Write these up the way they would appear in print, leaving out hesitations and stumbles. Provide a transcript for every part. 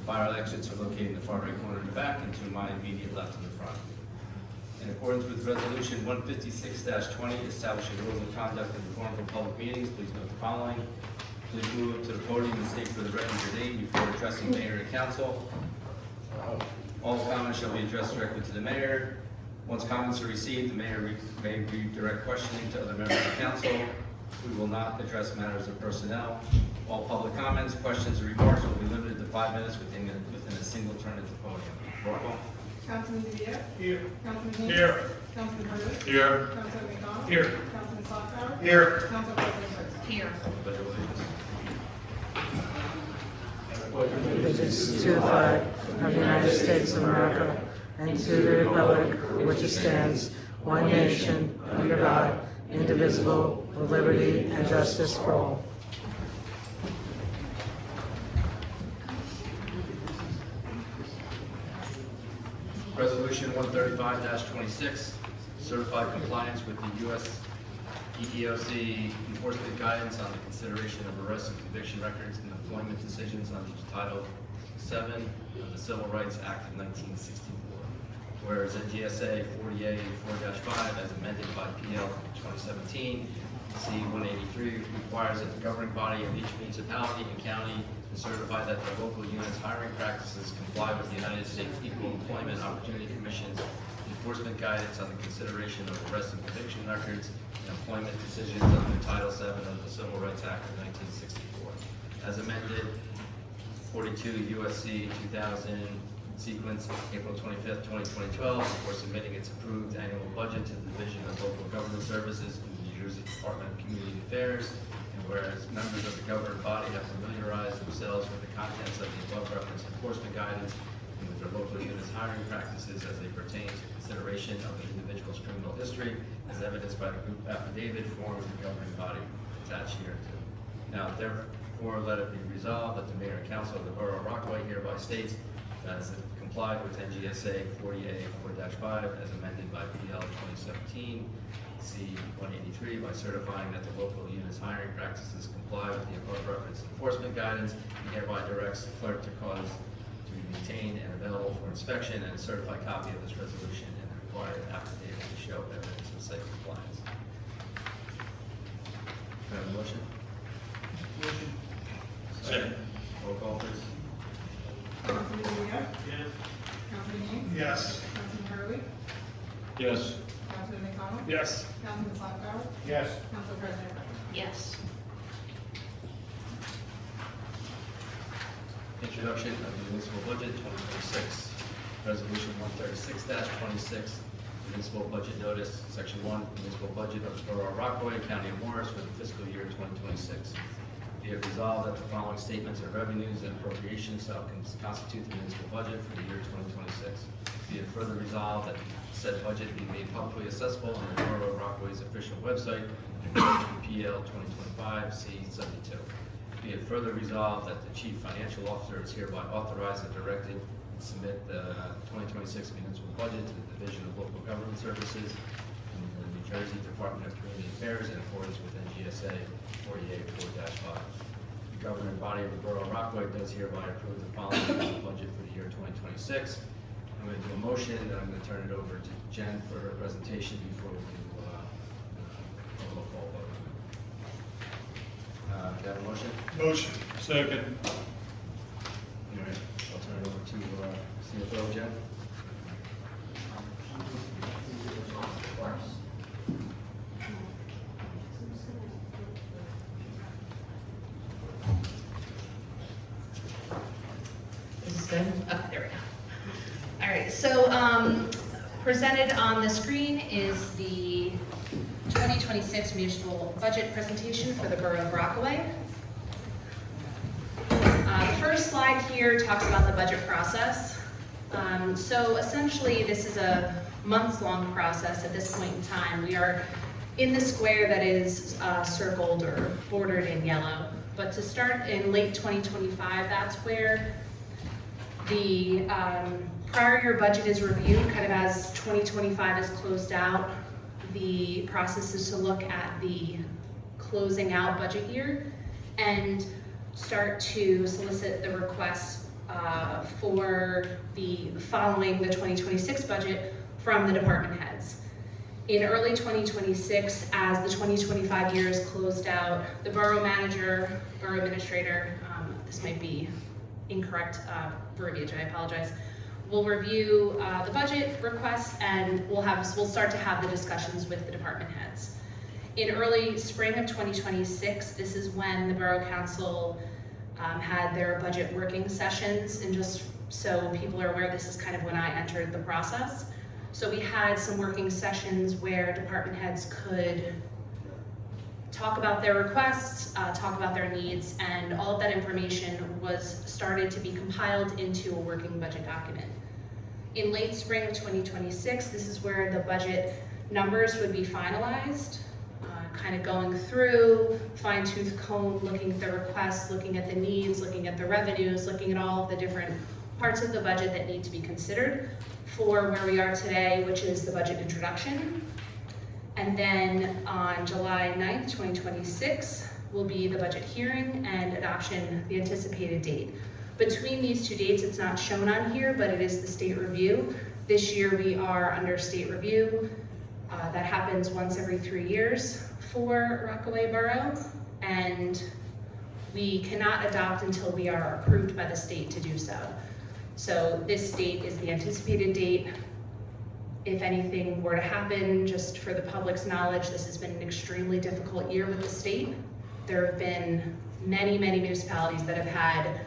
Fire exits are located in the far right corner in the back and to my immediate left in the front. In accordance with Resolution 156-20, establishing rules of conduct and reform for public meetings, please note the following. Please move up to the podium and state for the record your name before addressing mayor and council. All comments shall be addressed directly to the mayor. Once comments are received, the mayor may redirect questioning to other members of council. We will not address matters of personnel. All public comments, questions, or remarks will be limited to 5 minutes within a single turn at the podium. Roll call. Councilman DeVito? Here. Councilman Haynes? Here. Councilman Hurley? Here. Councilman McDonald? Here. Councilman Slaughter? Here. Council President Burns? Here. Pledge of allegiance. Allegiance to the flag of the United States of America and to the republic for which it stands, one nation, under God, indivisible, with liberty and justice for all. Resolution 135-26, certified compliance with the U.S. EEOC enforcement guidance on the consideration of arrest and conviction records and employment decisions under Title VII of the Civil Rights Act of 1964. Whereas NJSA 40A-4-5, as amended by PL 2017, C-183, requires that the governing body of each municipality and county to certify that their local units' hiring practices comply with the United States Equal Employment Opportunity Commission's enforcement guidance on the consideration of arrest and conviction records and employment decisions under Title VII of the Civil Rights Act of 1964. As amended, 42 USC 2000, sequence April 25th, 2012, before submitting its approved annual budget to the Division of Local Government Services in the New Jersey Department of Community Affairs. And whereas members of the governing body have familiarized themselves with the contents of the above referenced enforcement guidance and with their local units' hiring practices as they pertain to consideration of the individual's criminal history, as evidenced by the group affidavit form of the governing body attached here to. Now, therefore, let it be resolved that the mayor and council of the borough of Rockaway hereby states that as it complied with NJSA 40A-4-5 as amended by PL 2017 C-183 by certifying that the local unit's hiring practices comply with the above referenced enforcement guidance, and hereby directs the clerk to cause to be maintained and available for inspection and a certified copy of this resolution and the required affidavit to show evidence of site compliance. Can I have a motion? Motion. Second. Roll call, please. Councilman DeVito? Yes. Councilman Haynes? Yes. Councilman Hurley? Yes. Councilman McDonald? Yes. Councilman Slaughter? Yes. Council President Burns? Yes. Introduction of the Municipal Budget 2026. Resolution 136-26, Municipal Budget Notice, Section 1, Municipal Budget of the Borough of Rockaway, County of Morris for the fiscal year 2026. Be it resolved that the following statements of revenues and appropriations shall constitute the municipal budget for the year 2026. Be it further resolved that said budget be made publicly accessible on the Borough of Rockaway's official website, PL 2025 C-72. Be it further resolved that the Chief Financial Officer is hereby authorized and directed to submit the 2026 municipal budget to the Division of Local Government Services in the New Jersey Department of Community Affairs in accordance with NJSA 48-4-5. The governing body of the Borough of Rockaway does hereby approve the following municipal budget for the year 2026. I'm going to do a motion, and I'm going to turn it over to Jen for her presentation before we do a roll call vote. Can I have a motion? Motion. Second. All right, I'll turn it over to CFO Jen. Is this good? Oh, there we go. All right, so presented on the screen is the 2026 municipal budget presentation for the Borough of Rockaway. The first slide here talks about the budget process. So essentially, this is a months-long process at this point in time. We are in the square that is circled or bordered in yellow. But to start in late 2025, that's where the prior year budget is reviewed, kind of as 2025 is closed out. The process is to look at the closing out budget year and start to solicit the requests for the following the 2026 budget from the department heads. In early 2026, as the 2025 year is closed out, the borough manager, borough administrator, this might be incorrect verbiage, I apologize, will review the budget requests, and we'll start to have the discussions with the department heads. In early spring of 2026, this is when the Borough Council had their budget working sessions, and just so people are aware, this is kind of when I entered the process. So we had some working sessions where department heads could talk about their requests, talk about their needs, and all of that information was started to be compiled into a working budget document. In late spring of 2026, this is where the budget numbers would be finalized, kind of going through, fine-tooth comb, looking at the requests, looking at the needs, looking at the revenues, looking at all of the different parts of the budget that need to be considered for where we are today, which is the budget introduction. And then on July 9th, 2026, will be the budget hearing and adoption, the anticipated date. Between these two dates, it's not shown on here, but it is the state review. This year we are under state review. That happens once every 3 years for Rockaway Borough, and we cannot adopt until we are approved by the state to do so. So this date is the anticipated date. If anything were to happen, just for the public's knowledge, this has been an extremely difficult year with the state. There have been many, many municipalities that have had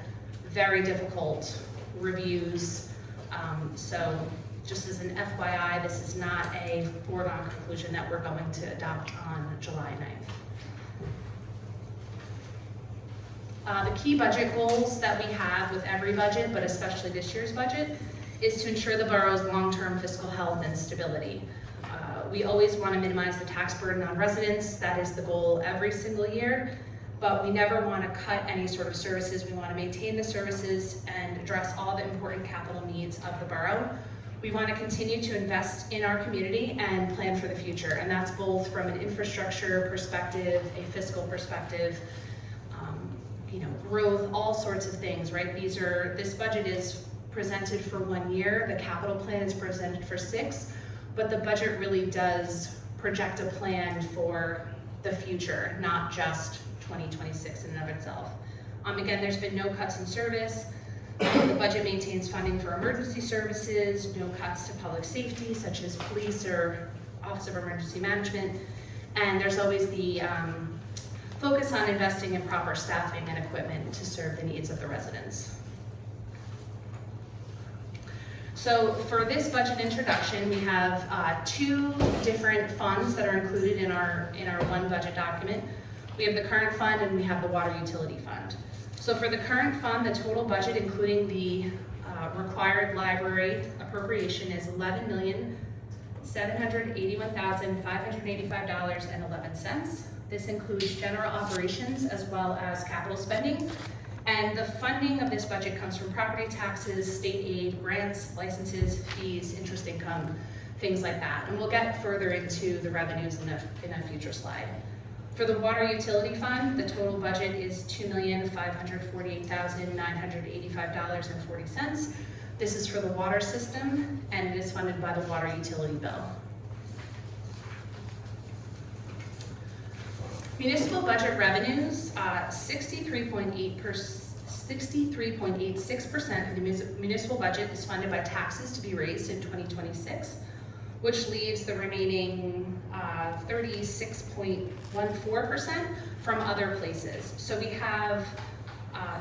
very difficult reviews. So just as an FYI, this is not a foregone conclusion that we're going to adopt on July 9th. The key budget goals that we have with every budget, but especially this year's budget, is to ensure the borough's long-term fiscal health and stability. We always want to minimize the tax burden on residents. That is the goal every single year, but we never want to cut any sort of services. We want to maintain the services and address all the important capital needs of the borough. We want to continue to invest in our community and plan for the future, and that's both from an infrastructure perspective, a fiscal perspective, growth, all sorts of things, right? This budget is presented for 1 year, the capital plan is presented for 6, but the budget really does project a plan for the future, not just 2026 in and of itself. Again, there's been no cuts in service. The budget maintains funding for emergency services, no cuts to public safety, such as police or Office of Emergency Management, and there's always the focus on investing in proper staffing and equipment to serve the needs of the residents. So for this budget introduction, we have 2 different funds that are included in our one budget document. We have the current fund and we have the water utility fund. So for the current fund, the total budget, including the required library appropriation, is $11,781,585.11. This includes general operations as well as capital spending. And the funding of this budget comes from property taxes, state aid, grants, licenses, fees, interest income, things like that. And we'll get further into the revenues in a future slide. For the water utility fund, the total budget is $2,548,985.40. This is for the water system, and it is funded by the water utility bill. Municipal budget revenues, 63.86% of the municipal budget is funded by taxes to be raised in 2026, which leaves the remaining 36.14% from other places. So we have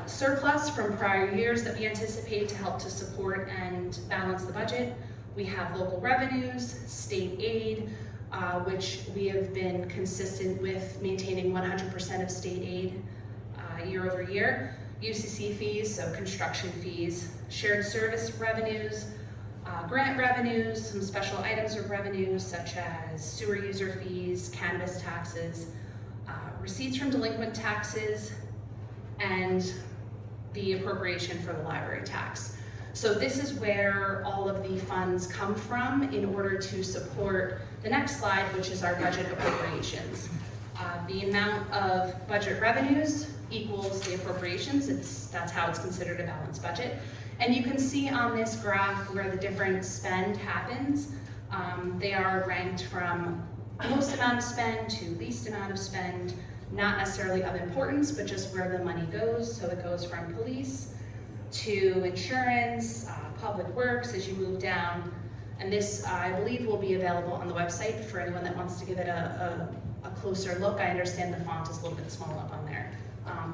surplus from prior years that we anticipate to help to support and balance the budget. We have local revenues, state aid, which we have been consistent with maintaining 100% of state aid year over year. UCC fees, so construction fees, shared service revenues, grant revenues, some special items of revenues such as sewer user fees, cannabis taxes, receipts from delinquent taxes, and the appropriation for the library tax. So this is where all of the funds come from in order to support the next slide, which is our budget appropriations. The amount of budget revenues equals the appropriations. That's how it's considered a balanced budget. And you can see on this graph where the different spend happens. They are ranked from most amount of spend to least amount of spend, not necessarily of importance, but just where the money goes. So it goes from police to insurance, public works as you move down. And this, I believe, will be available on the website for anyone that wants to give it a closer look. I understand the font is a little bit small up on there.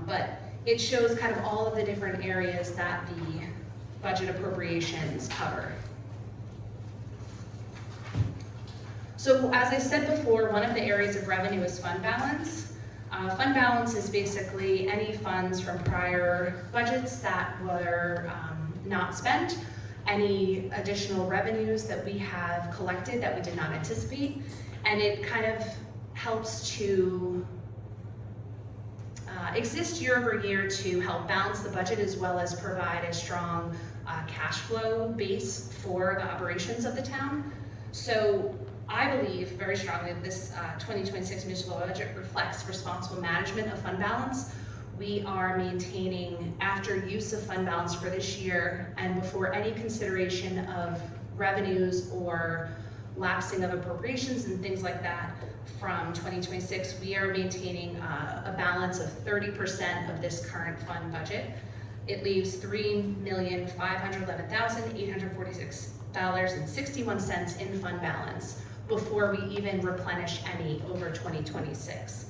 But it shows kind of all of the different areas that the budget appropriations cover. So as I said before, one of the areas of revenue is fund balance. Fund balance is basically any funds from prior budgets that were not spent, any additional revenues that we have collected that we did not anticipate, and it kind of helps to exist year over year to help balance the budget as well as provide a strong cash flow base for the operations of the town. So I believe very strongly that this 2026 municipal budget reflects responsible management of fund balance. We are maintaining, after use of fund balance for this year and before any consideration of revenues or lapsing of appropriations and things like that from 2026, we are maintaining a balance of 30% of this current fund budget. It leaves $3,511,846.61 in fund balance before we even replenish any over 2026.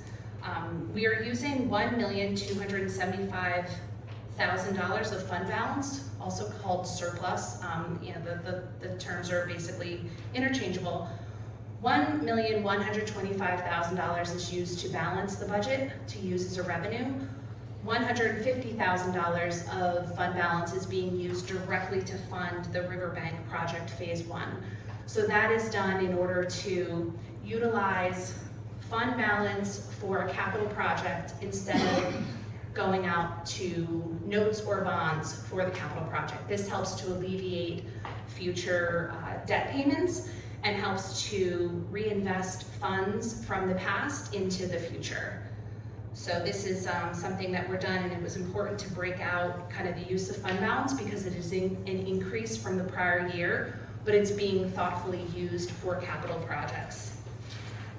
We are using $1,275,000 of fund balance, also called surplus. The terms are basically interchangeable. $1,125,000 is used to balance the budget, to use as a revenue. $150,000 of fund balance is being used directly to fund the Riverbank Project Phase 1. So that is done in order to utilize fund balance for a capital project instead of going out to notes or bonds for the capital project. This helps to alleviate future debt payments and helps to reinvest funds from the past into the future. So this is something that we're done, and it was important to break out kind of the use of fund balance because it is an increase from the prior year, but it's being thoughtfully used for capital projects.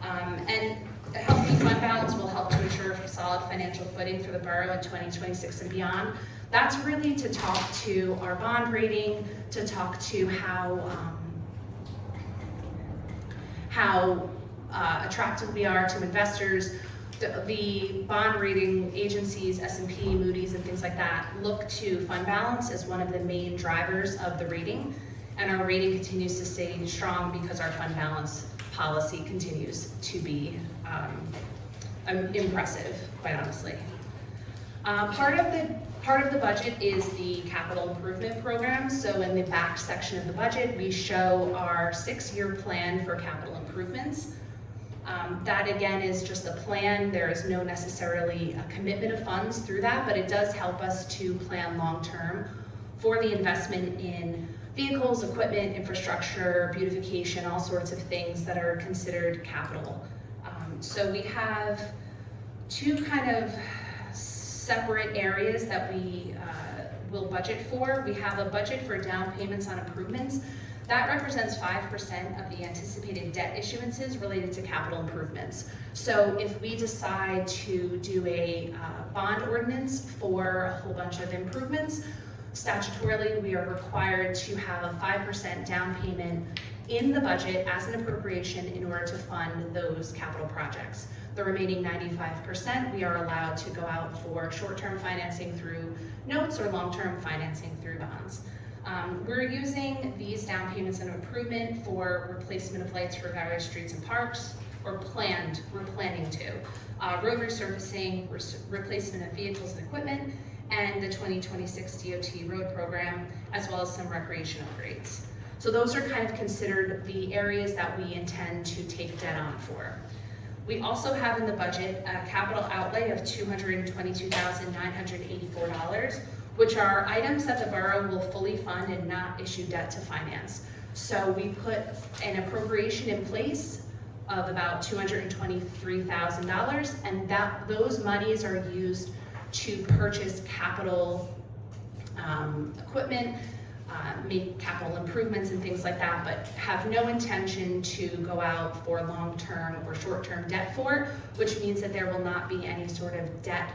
And a healthy fund balance will help to ensure solid financial footing for the borough in 2026 and beyond. That's really to talk to our bond rating, to talk to how attractive we are to investors. The bond rating agencies, S&P, Moody's, and things like that, look to fund balance as one of the main drivers of the rating. And our rating continues to stay strong because our fund balance policy continues to be impressive, quite honestly. Part of the budget is the capital improvement program. So in the back section of the budget, we show our 6-year plan for capital improvements. That again is just a plan. There is no necessarily a commitment of funds through that, but it does help us to plan long-term for the investment in vehicles, equipment, infrastructure, beautification, all sorts of things that are considered capital. So we have two kind of separate areas that we will budget for. We have a budget for down payments on improvements. That represents 5% of the anticipated debt issuances related to capital improvements. So if we decide to do a bond ordinance for a whole bunch of improvements, statutorily we are required to have a 5% down payment in the budget as an appropriation in order to fund those capital projects. The remaining 95%, we are allowed to go out for short-term financing through notes or long-term financing through bonds. We're using these down payments and improvement for replacement of lights for various streets and parks, or we're planning to. Road resurfacing, replacement of vehicles and equipment, and the 2026 DOT road program, as well as some recreation upgrades. So those are kind of considered the areas that we intend to take debt on for. We also have in the budget a capital outlay of $222,984, which are items that the borough will fully fund and not issue debt to finance. So we put an appropriation in place of about $223,000, and those monies are used to purchase capital equipment, make capital improvements and things like that, but have no intention to go out for long-term or short-term debt for it, which means that there will not be any sort of debt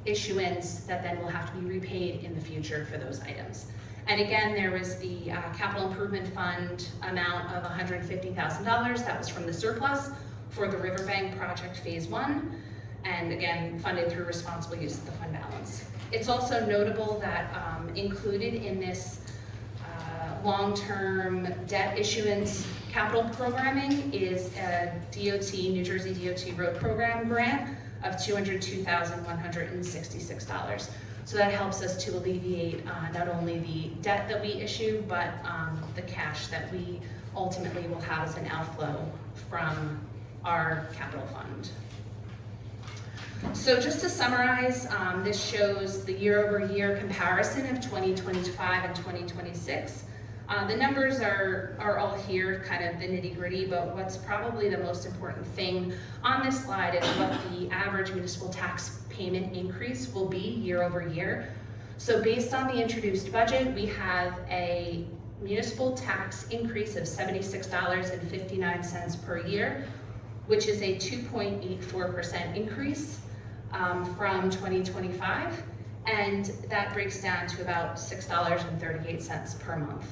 issuance that then will have to be repaid in the future for those items. And again, there was the capital improvement fund amount of $150,000 that was from the surplus for the Riverbank project phase 1, and again, funded through responsible use of the fund balance. It's also notable that included in this long-term debt issuance capital programming is a DOT, New Jersey DOT road program grant of $202,166. So that helps us to alleviate not only the debt that we issue, but the cash that we ultimately will have as an outflow from our capital fund. So just to summarize, this shows the year-over-year comparison of 2025 and 2026. The numbers are all here, kind of the nitty-gritty, but what's probably the most important thing on this slide is what the average municipal tax payment increase will be year over year. So based on the introduced budget, we have a municipal tax increase of $76.59 per year, which is a 2.84% increase from 2025, and that breaks down to about $6.38 per month.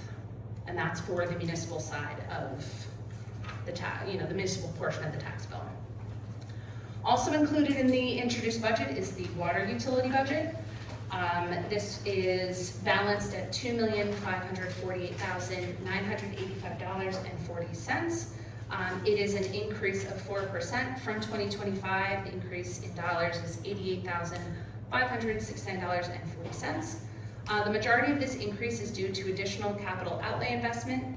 And that's for the municipal side of the the municipal portion of the tax bill. Also included in the introduced budget is the water utility budget. This is balanced at $2,548,985.40. It is an increase of 4% from 2025. The increase in dollars is $88,569.40. The majority of this increase is due to additional capital outlay investment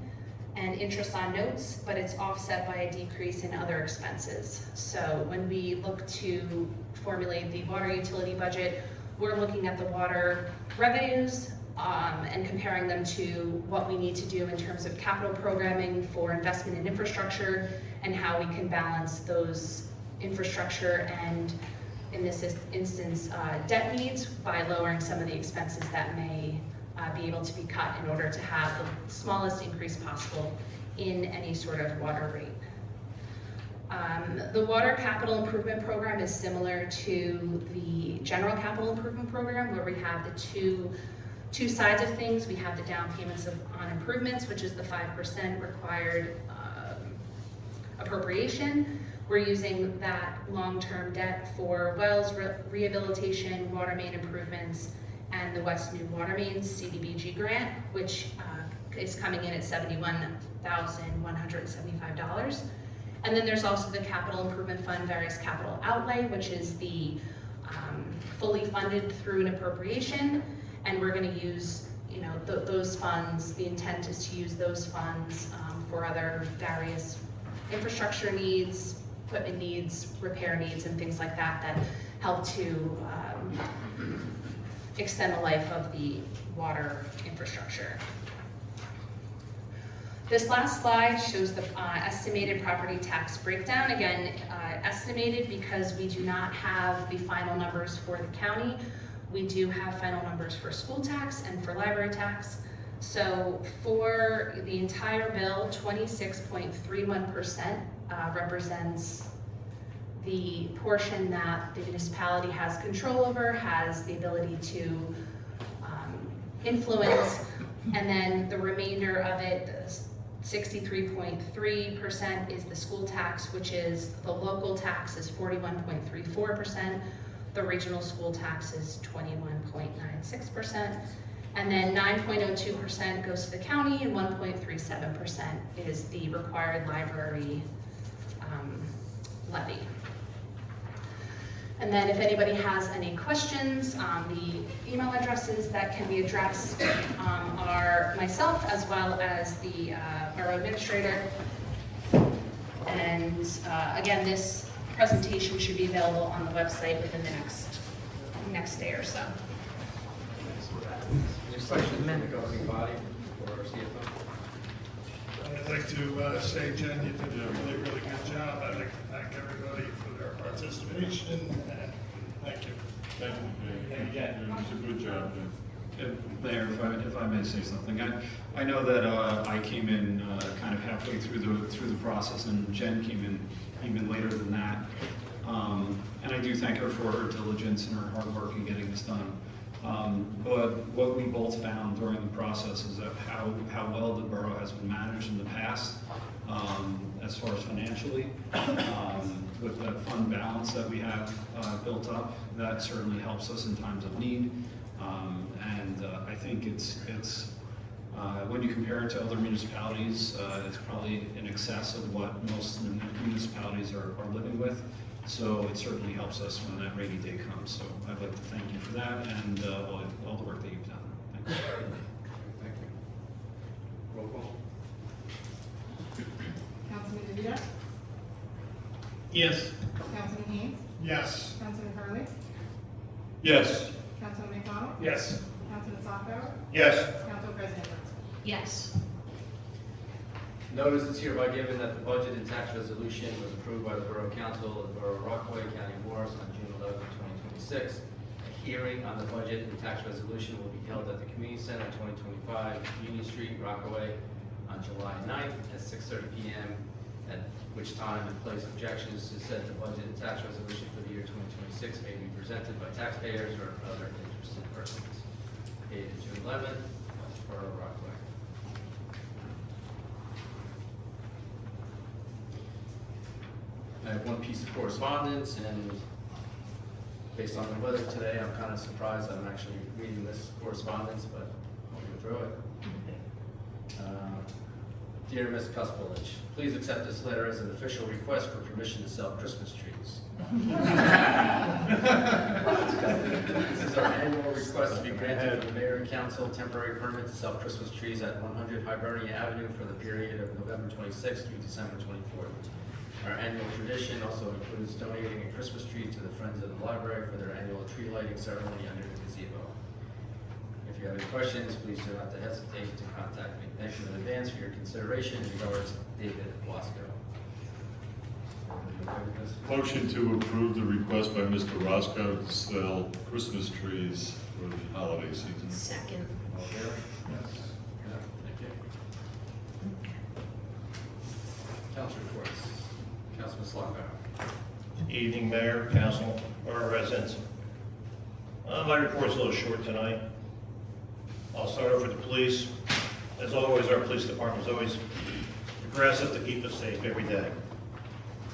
and interest on notes, but it's offset by a decrease in other expenses. So when we look to formulate the water utility budget, we're looking at the water revenues and comparing them to what we need to do in terms of capital programming for investment in infrastructure and how we can balance those infrastructure and, in this instance, debt needs by lowering some of the expenses that may be able to be cut in order to have the smallest increase possible in any sort of water rate. The water capital improvement program is similar to the general capital improvement program, where we have the two sides of things. We have the down payments on improvements, which is the 5% required appropriation. We're using that long-term debt for wells rehabilitation, water main improvements, and the West New Water Mains CDBG grant, which is coming in at $71,175. And then there's also the capital improvement fund various capital outlay, which is the fully funded through an appropriation, and we're going to use those funds. The intent is to use those funds for other various infrastructure needs, equipment needs, repair needs, and things like that that help to extend the life of the water infrastructure. This last slide shows the estimated property tax breakdown. Again, estimated because we do not have the final numbers for the county. We do have final numbers for school tax and for library tax. So for the entire bill, 26.31% represents the portion that the municipality has control over, has the ability to influence, and then the remainder of it, 63.3% is the school tax, which is the local tax is 41.34%, the regional school tax is 21.96%, and then 9.02% goes to the county, and 1.37% is the required library levy. And then if anybody has any questions, the email addresses that can be addressed are myself as well as the borough administrator. And again, this presentation should be available on the website within the next day or so. Any questions from the governing body or our CFO? I'd like to say, Jen, you did a really, really good job. I'd like to thank everybody for their participation, and thank you. Thank you, Jay. It was a good job, Jay. Mayor, if I may say something, I know that I came in kind of halfway through the process, and Jen came in even later than that. And I do thank her for her diligence and her hard work in getting this done. But what we both found during the process is that how well the borough has been managed in the past, as far as financially, with the fund balance that we have built up, that certainly helps us in times of need. And I think it's when you compare it to other municipalities, it's probably in excess of what most municipalities are living with. So it certainly helps us when that rainy day comes. So I'd like to thank you for that and all the work that you've done. Thank you. Thank you. Roll call. Councilman DeVito? Yes. Councilman Haynes? Yes. Councilman Hurley? Yes. Councilman McDonald? Yes. Councilman Sacco? Yes. Council President Brett? Yes. Notice is hereby given that the budget and tax resolution was approved by the Borough Council of the Borough of Rockaway, County of Morris on June 11, 2026. A hearing on the budget and tax resolution will be held at the Community Center, 2025 Union Street, Rockaway, on July 9th at 6:30 p.m., at which time and place objections to set the budget and tax resolution for the year 2026 may be presented by taxpayers or other interested persons. Dated June 11th, Borough of Rockaway. I have one piece of correspondence, and based on the weather today, I'm kind of surprised I'm actually reading this correspondence, but I'll go through it. Dear Ms. Cuspellich, please accept this letter as an official request for permission to sell Christmas trees. This is our annual request to be granted from the Mayor and Council temporary permit to sell Christmas trees at 100 Hibernia Avenue for the period of November 26th through December 24th. Our annual tradition also includes donating a Christmas tree to the Friends of the Library for their annual tree lighting ceremony under the gazebo. If you have any questions, please do not hesitate to contact me. Thank you in advance for your consideration. In regards, David Wasco. Motion to approve the request by Mr. Roscoe to sell Christmas trees for the holiday season. Second. All in favor? Yes. Thank you. Council reports. Councilman Slocum. Evening, Mayor, Council, or residents. My report's a little short tonight. I'll start off with the police. As always, our police department is always aggressive to keep us safe every day.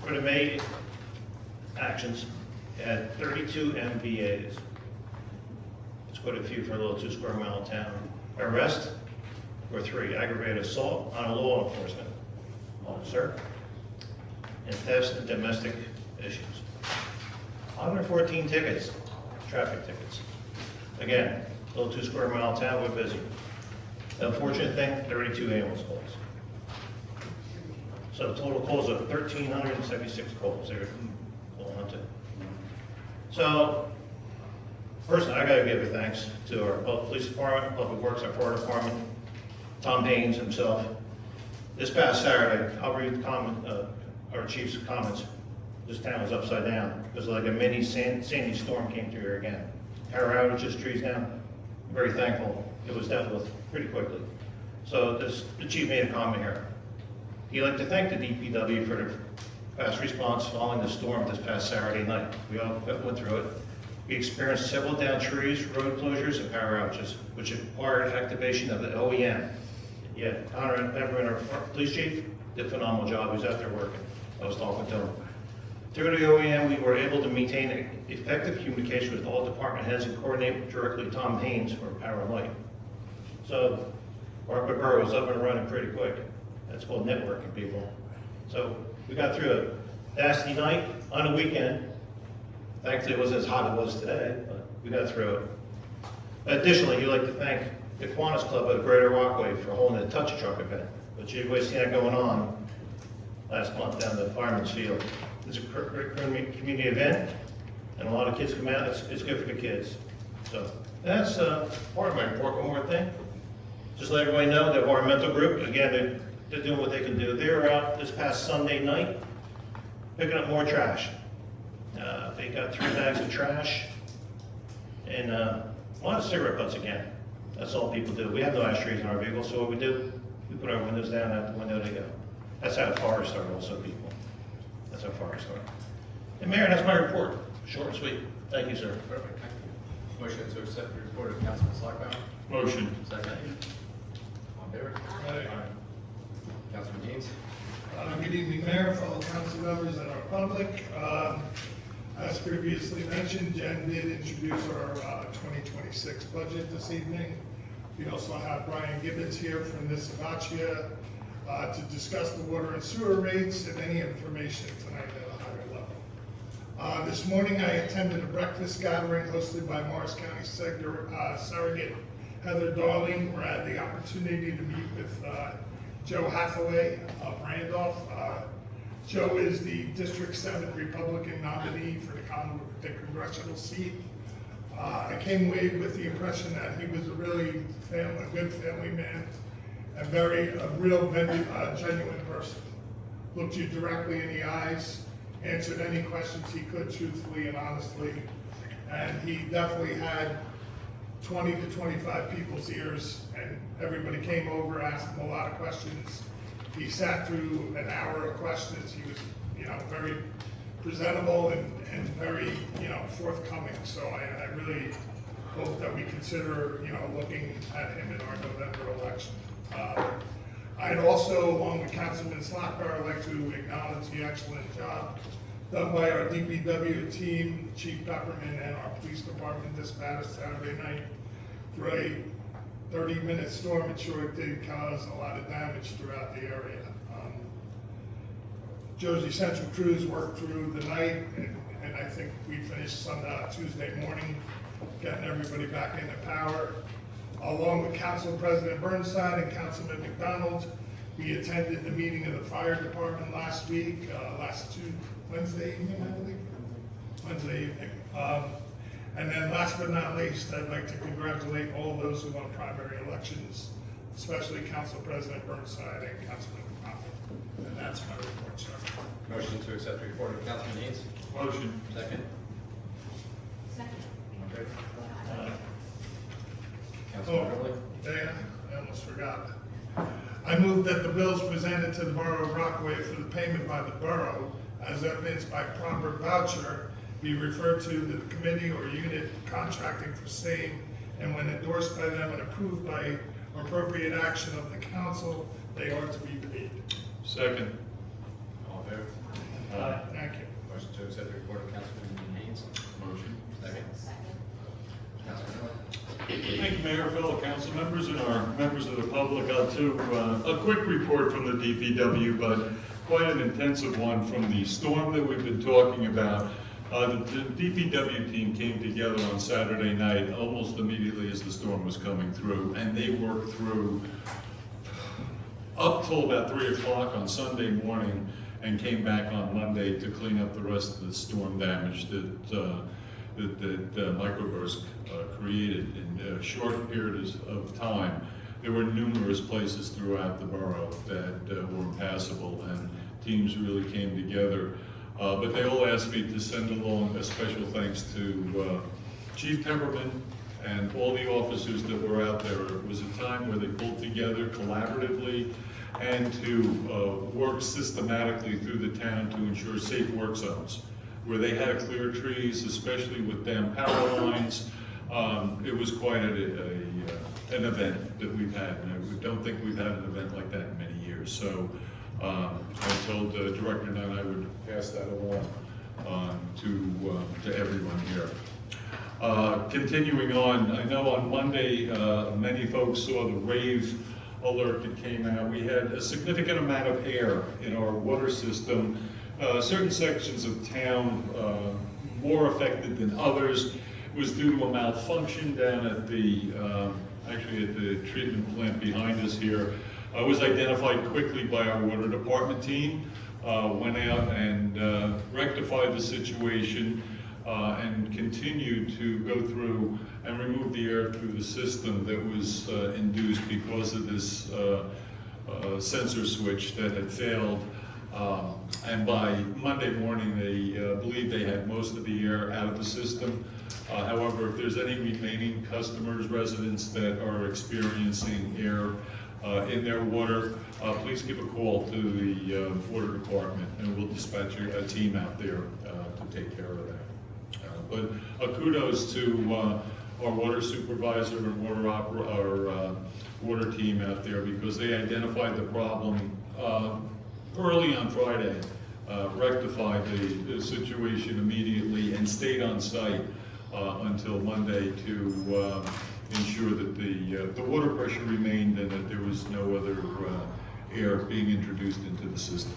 For the May actions, we had 32 MVAs. It's quite a few for a little 2 square mile town. Arrest were 3, aggravated assault on a law enforcement officer, and thefts and domestic issues. 114 tickets, traffic tickets. Again, little 2 square mile town, we're busy. The unfortunate thing, 32 ambulance calls. So total calls of 1,376 calls they're going on to. So, first, I gotta give a thanks to our police department, public works, our fire department, Tom Haynes himself. This past Saturday, I'll read the comment, our chief's comments. This town was upside down. It was like a mini sandy storm came through here again. Power outages, trees down. I'm very thankful it was dealt with pretty quickly. So the chief made a comment here. He'd like to thank the DPW for their fast response following the storm this past Saturday night. We all went through it. We experienced several downed trees, road closures, and power outages, which required activation of the OEM. Yet, Connor and Pepperman, our police chief, did a phenomenal job. He was out there working. I was talking to him. Through the OEM, we were able to maintain effective communication with all department heads and coordinate directly with Tom Haynes for power and light. So, Rockaway Borough was up and running pretty quick. That's called networking, people. So, we got through a nasty night on a weekend. Thankfully, it wasn't as hot as it was today, but we got through it. Additionally, we'd like to thank the Kiwanis Club of Greater Rockaway for holding a touch truck event, which everybody's seen that going on last month down the Fireman's Field. It's a community event, and a lot of kids come out. It's good for the kids. So that's part of my report. One more thing, just let everybody know the environmental group, again, they're doing what they can do. They were out this past Sunday night picking up more trash. They got 3 bags of trash, And a lot of cigarette butts again. That's all people do. We have no ashtrays in our vehicles, so what we do, we put our windows down, out the window they go. That's how fires start also, people. That's how fires start. And Mayor, that's my report. Short and sweet. Thank you, sir. Perfect, thank you. Motion to accept the report of Councilman Slocum. Motion. Second. All in favor? Aye. Councilman Deans? Good evening, Mayor, fellow council members, and our public. As previously mentioned, Jen did introduce our 2026 budget this evening. We also have Brian Gibbons here from Municipal to discuss the water and sewer rates and any information tonight at a higher level. This morning, I attended a breakfast gathering hosted by Morris County Surrogate Heather Darling, where I had the opportunity to meet with Joe Hathaway of Randolph. Joe is the District 7 Republican nominee for the congressional seat. I came away with the impression that he was a really good family man, and a real genuine person. Looked you directly in the eyes, answered any questions he could truthfully and honestly, and he definitely had 20 to 25 people's ears, and everybody came over, asked him a lot of questions. He sat through an hour of questions. He was, very presentable and very, forthcoming. So I really hope that we consider, looking at him in our November election. I'd also, along with Councilman Slocum, like to acknowledge the excellent job done by our DPW team, Chief Pepperman, and our police department this past Saturday night. For a 30-minute storm, it sure did cause a lot of damage throughout the area. Jersey Central crews worked through the night, and I think we finished Tuesday morning, getting everybody back into power. Along with Council President Burnside and Councilman McDonald, we attended the meeting of the fire department last week, Wednesday evening, I believe? Wednesday evening. And then last but not least, I'd like to congratulate all those who won primary elections, especially Council President Burnside and Councilman McDonald. And that's my report, sir. Motion to accept the report of Councilman Deans? Motion. Second. Second. All in favor? Councilman Early? Diana, I almost forgot. I move that the bills presented to the Borough of Rockaway for the payment by the borough, as evidenced by proper voucher, be referred to the committee or unit contracting for same, and when endorsed by them and approved by appropriate action of the council, they are to be paid. Second. All in favor? Thank you. Motion to accept the report of Councilman Haynes? Motion. Second. Councilman Early? Thank you, Mayor, fellow council members, and our members of the public. I'll do a quick report from the DPW, but quite an intensive one from the storm that we've been talking about. The DPW team came together on Saturday night, almost immediately as the storm was coming through, and they worked through up till about 3 o'clock on Sunday morning, and came back on Monday to clean up the rest of the storm damage that microburst created in a short period of time. There were numerous places throughout the borough that were impassable, and teams really came together. But they all asked me to send along a special thanks to Chief Pepperman and all the officers that were out there. It was a time where they pulled together collaboratively and to work systematically through the town to ensure safe work zones, where they had to clear trees, especially with damn power lines. It was quite an event that we've had, and I don't think we've had an event like that in many years. So I told Director Nunn I would pass that along to everyone here. Continuing on, I know on Monday many folks saw the rave alert that came out. We had a significant amount of air in our water system. Certain sections of town more affected than others. It was due to a malfunction down at the treatment plant behind us here. It was identified quickly by our water department team, went out and rectified the situation and continued to go through and remove the air through the system that was induced because of this sensor switch that had failed. And by Monday morning, they believe they had most of the air out of the system. However, if there's any remaining customers, residents that are experiencing air in their water, please give a call to the water department, and we'll dispatch a team out there to take care of that. But kudos to our water supervisor and our water team out there, because they identified the problem early on Friday, rectified the situation immediately, and stayed on site until Monday to ensure that the water pressure remained and that there was no other air being introduced into the system.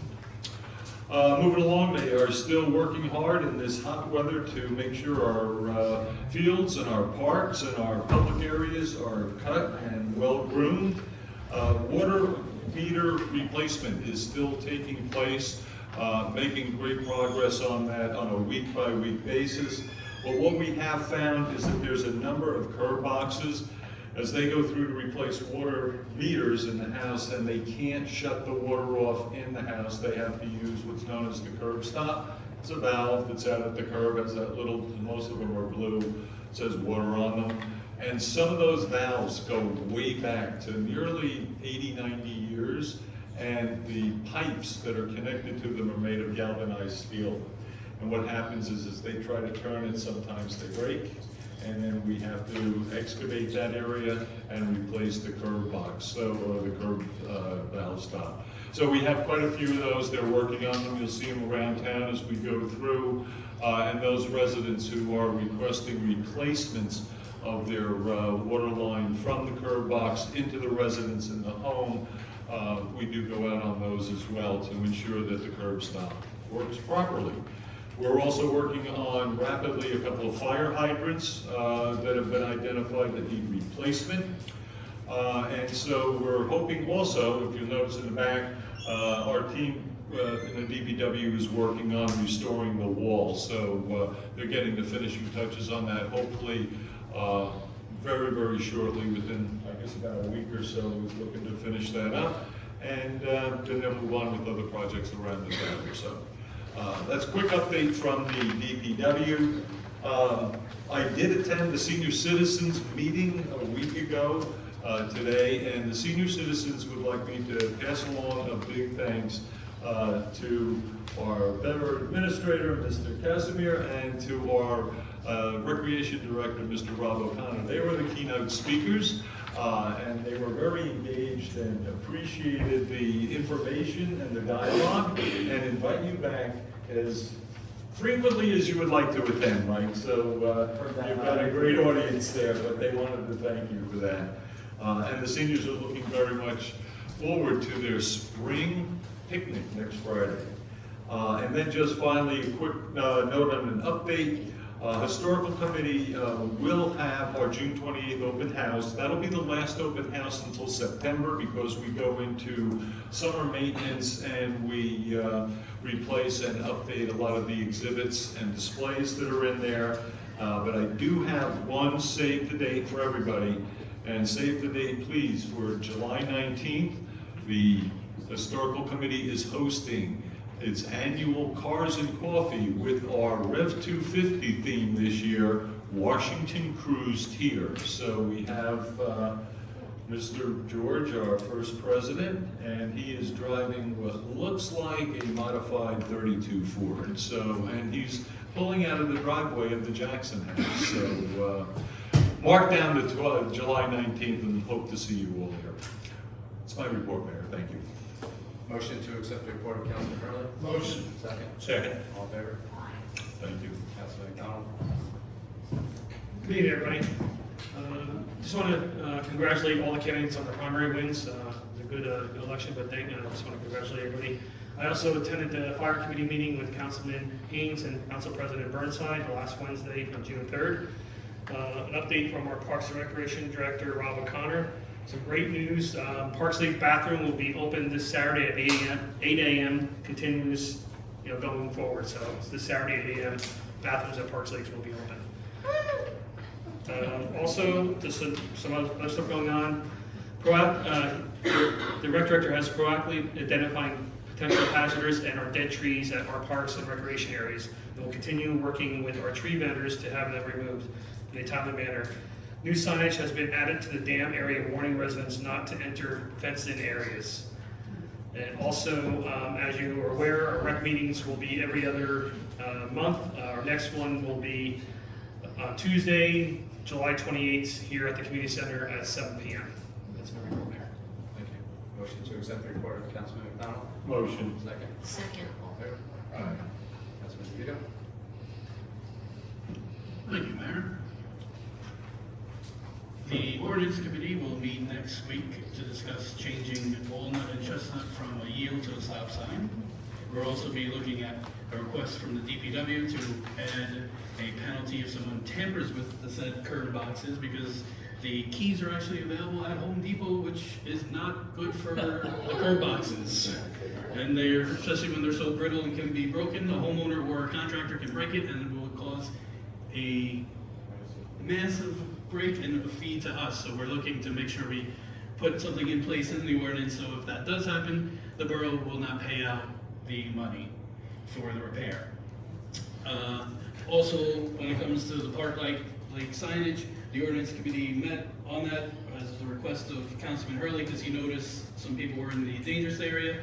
Moving along, they are still working hard in this hot weather to make sure our fields and our parks and our public areas are cut and well groomed. Water meter replacement is still taking place, making great progress on that on a week-by-week basis. But what we have found is that there's a number of curb boxes as they go through to replace water meters in the house, and they can't shut the water off in the house. They have to use what's known as the curb stop. It's a valve that's out at the curb, has that little, most of them are blue, it says water on them. And some of those valves go way back to nearly 80, 90 years, and the pipes that are connected to them are made of galvanized steel. And what happens is they try to turn it, sometimes they break, and then we have to excavate that area and replace the curb box, or the curb valve stop. So we have quite a few of those. They're working on them. You'll see them around town as we go through. And those residents who are requesting replacements of their water line from the curb box into the residence in the home, we do go out on those as well to ensure that the curb stop works properly. We're also working on rapidly a couple of fire hydrants that have been identified that need replacement. And so we're hoping also, if you'll notice in the back, our team in the DPW is working on restoring the wall. So they're getting the finishing touches on that, hopefully very, very shortly, within, I guess, about a week or so. We're looking to finish that up, and then move on with other projects around the town. So that's a quick update from the DPW. I did attend the senior citizens meeting a week ago today, and the senior citizens would like me to pass along a big thanks to our better administrator, Mr. Casimir, and to our recreation director, Mr. Rob O'Connor. They were the keynote speakers, and they were very engaged and appreciated the information and the dialogue, and invite you back as frequently as you would like to attend, Mike. So you've got a great audience there, but they wanted to thank you for that. And the seniors are looking very much forward to their spring picnic next Friday. And then just finally, a quick note on an update. Historical Committee will have our June 28th open house. That'll be the last open house until September, because we go into summer maintenance and we replace and update a lot of the exhibits and displays that are in there. But I do have one save the date for everybody. And save the date, please, for July 19th. The Historical Committee is hosting its annual Cars and Coffee with our Rev 250 theme this year, Washington Cruise Tier. So we have Mr. George, our first president, and he is driving what looks like a modified 32 Ford. So, and he's pulling out of the driveway of the Jackson House. So mark down to July 19th and hope to see you all here. That's my report, Mayor. Thank you. Motion to accept the report of Councilman Hurley. Motion. Second. Second. All in favor? Thank you. Councilman McDonald. Good evening, everybody. Just want to congratulate all the candidates on the primary wins. It was a good election, but I just want to congratulate everybody. I also attended the fire committee meeting with Councilman Haynes and Council President Burnside the last Wednesday on June 3rd. An update from our Parks and Recreation Director, Rob O'Connor. Some great news. Parks Lake bathroom will be open this Saturday at 8 a.m. continuous, going forward. So it's this Saturday at 8 a.m. Bathrooms at Parks Lakes will be open. Also, just some other stuff going on. The rec director has proactively identifying potential hazardous and our dead trees at our parks and recreation areas. And we'll continue working with our tree vendors to have them removed in a timely manner. New signage has been added to the dam area warning residents not to enter fenced-in areas. And also, as you are aware, our rec meetings will be every other month. Our next one will be Tuesday, July 28th, here at the community center at 7 p.m. That's my report, Mayor. Thank you. Motion to accept the report of Councilman McDonald. Motion. Second. Second. All in favor? Aye. Councilman DeVito. Thank you, Mayor. The ordinance committee will meet next week to discuss changing Walnut and Chestnut from a yield to a stop sign. We'll also be looking at a request from the DPW to add a penalty if someone tampers with the said curb boxes, because the keys are actually available at Home Depot, which is not good for the curb boxes. And they're, especially when they're so brittle and can be broken, the homeowner or a contractor can break it and it will cause a massive break and a fee to us. So we're looking to make sure we put something in place in the ordinance, so if that does happen, the borough will not pay out the money for the repair. Also, when it comes to the park lake signage, the ordinance committee met on that as the request of Councilman Hurley, because he noticed some people were in the dangerous area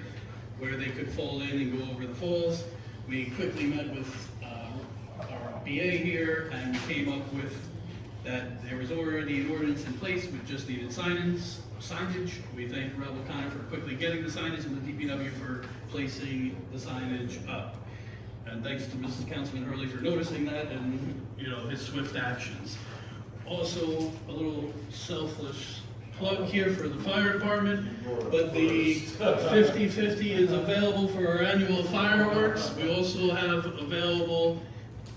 where they could fall in and go over the falls. We quickly met with our BA here and came up with that there was already an ordinance in place, we just needed signage. We thank Rebel Connor for quickly getting the signage and the DPW for placing the signage up. And thanks to Mrs. Councilman Hurley for noticing that and, his swift actions. Also, a little selfless plug here for the fire department, but the 50/50 is available for our annual fireworks. We also have available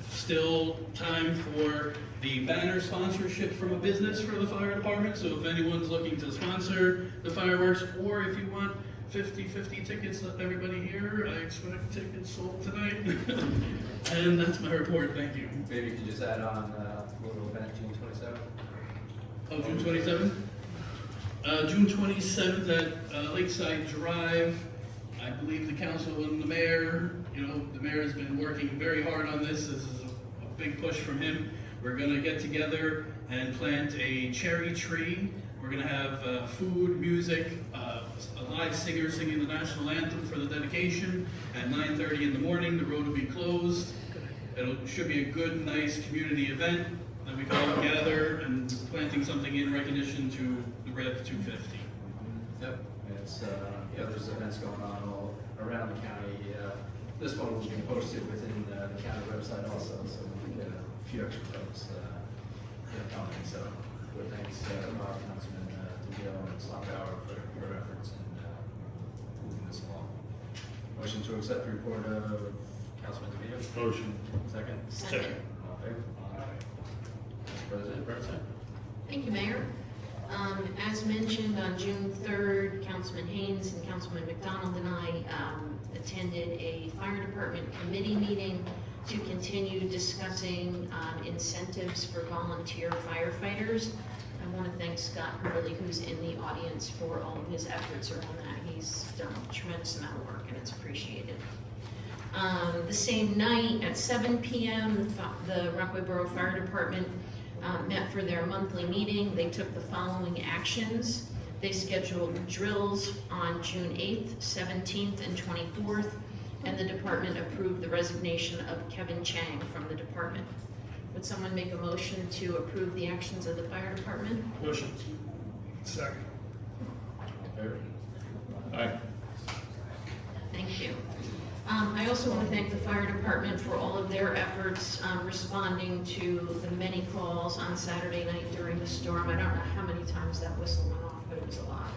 still time for the banner sponsorship from a business for the fire department. So if anyone's looking to sponsor the fireworks, or if you want 50/50 tickets, everybody here, I expect tickets sold tonight. And that's my report, thank you. Maybe you could just add on a little event, June 27th. Oh, June 27th? June 27th at Lakeside Drive. I believe the council and the mayor, the mayor has been working very hard on this. This is a big push from him. We're gonna get together and plant a cherry tree. We're gonna have food, music, a live singer singing the national anthem for the dedication at 9:30 in the morning. The road will be closed. It should be a good, nice community event that we can all gather and planting something in recognition to the Rev 250. Yep. It's, there's events going on all around the county. This one will be posted within the county website also, so we can get a few extra folks coming. So, good thanks, Rob, Councilman DeVito and Slockower for your efforts in moving this along. Motion to accept the report of Councilman DeVito. Motion. Second. Second. All in favor? Mr. President, Bernstein. Thank you, Mayor. As mentioned, on June 3rd, Councilman Haynes and Councilman McDonald and I attended a fire department committee meeting to continue discussing incentives for volunteer firefighters. I want to thank Scott Hurley, who's in the audience, for all of his efforts around that. He's done a tremendous amount of work and it's appreciated. The same night at 7 p.m., the Rockaway Borough Fire Department met for their monthly meeting. They took the following actions. They scheduled drills on June 8th, 17th, and 24th, and the department approved the resignation of Kevin Chang from the department. Would someone make a motion to approve the actions of the fire department? Motion. Second. All in favor? Aye. Thank you. I also want to thank the fire department for all of their efforts responding to the many calls on Saturday night during the storm. I don't know how many times that whistle went off, but it was a lot.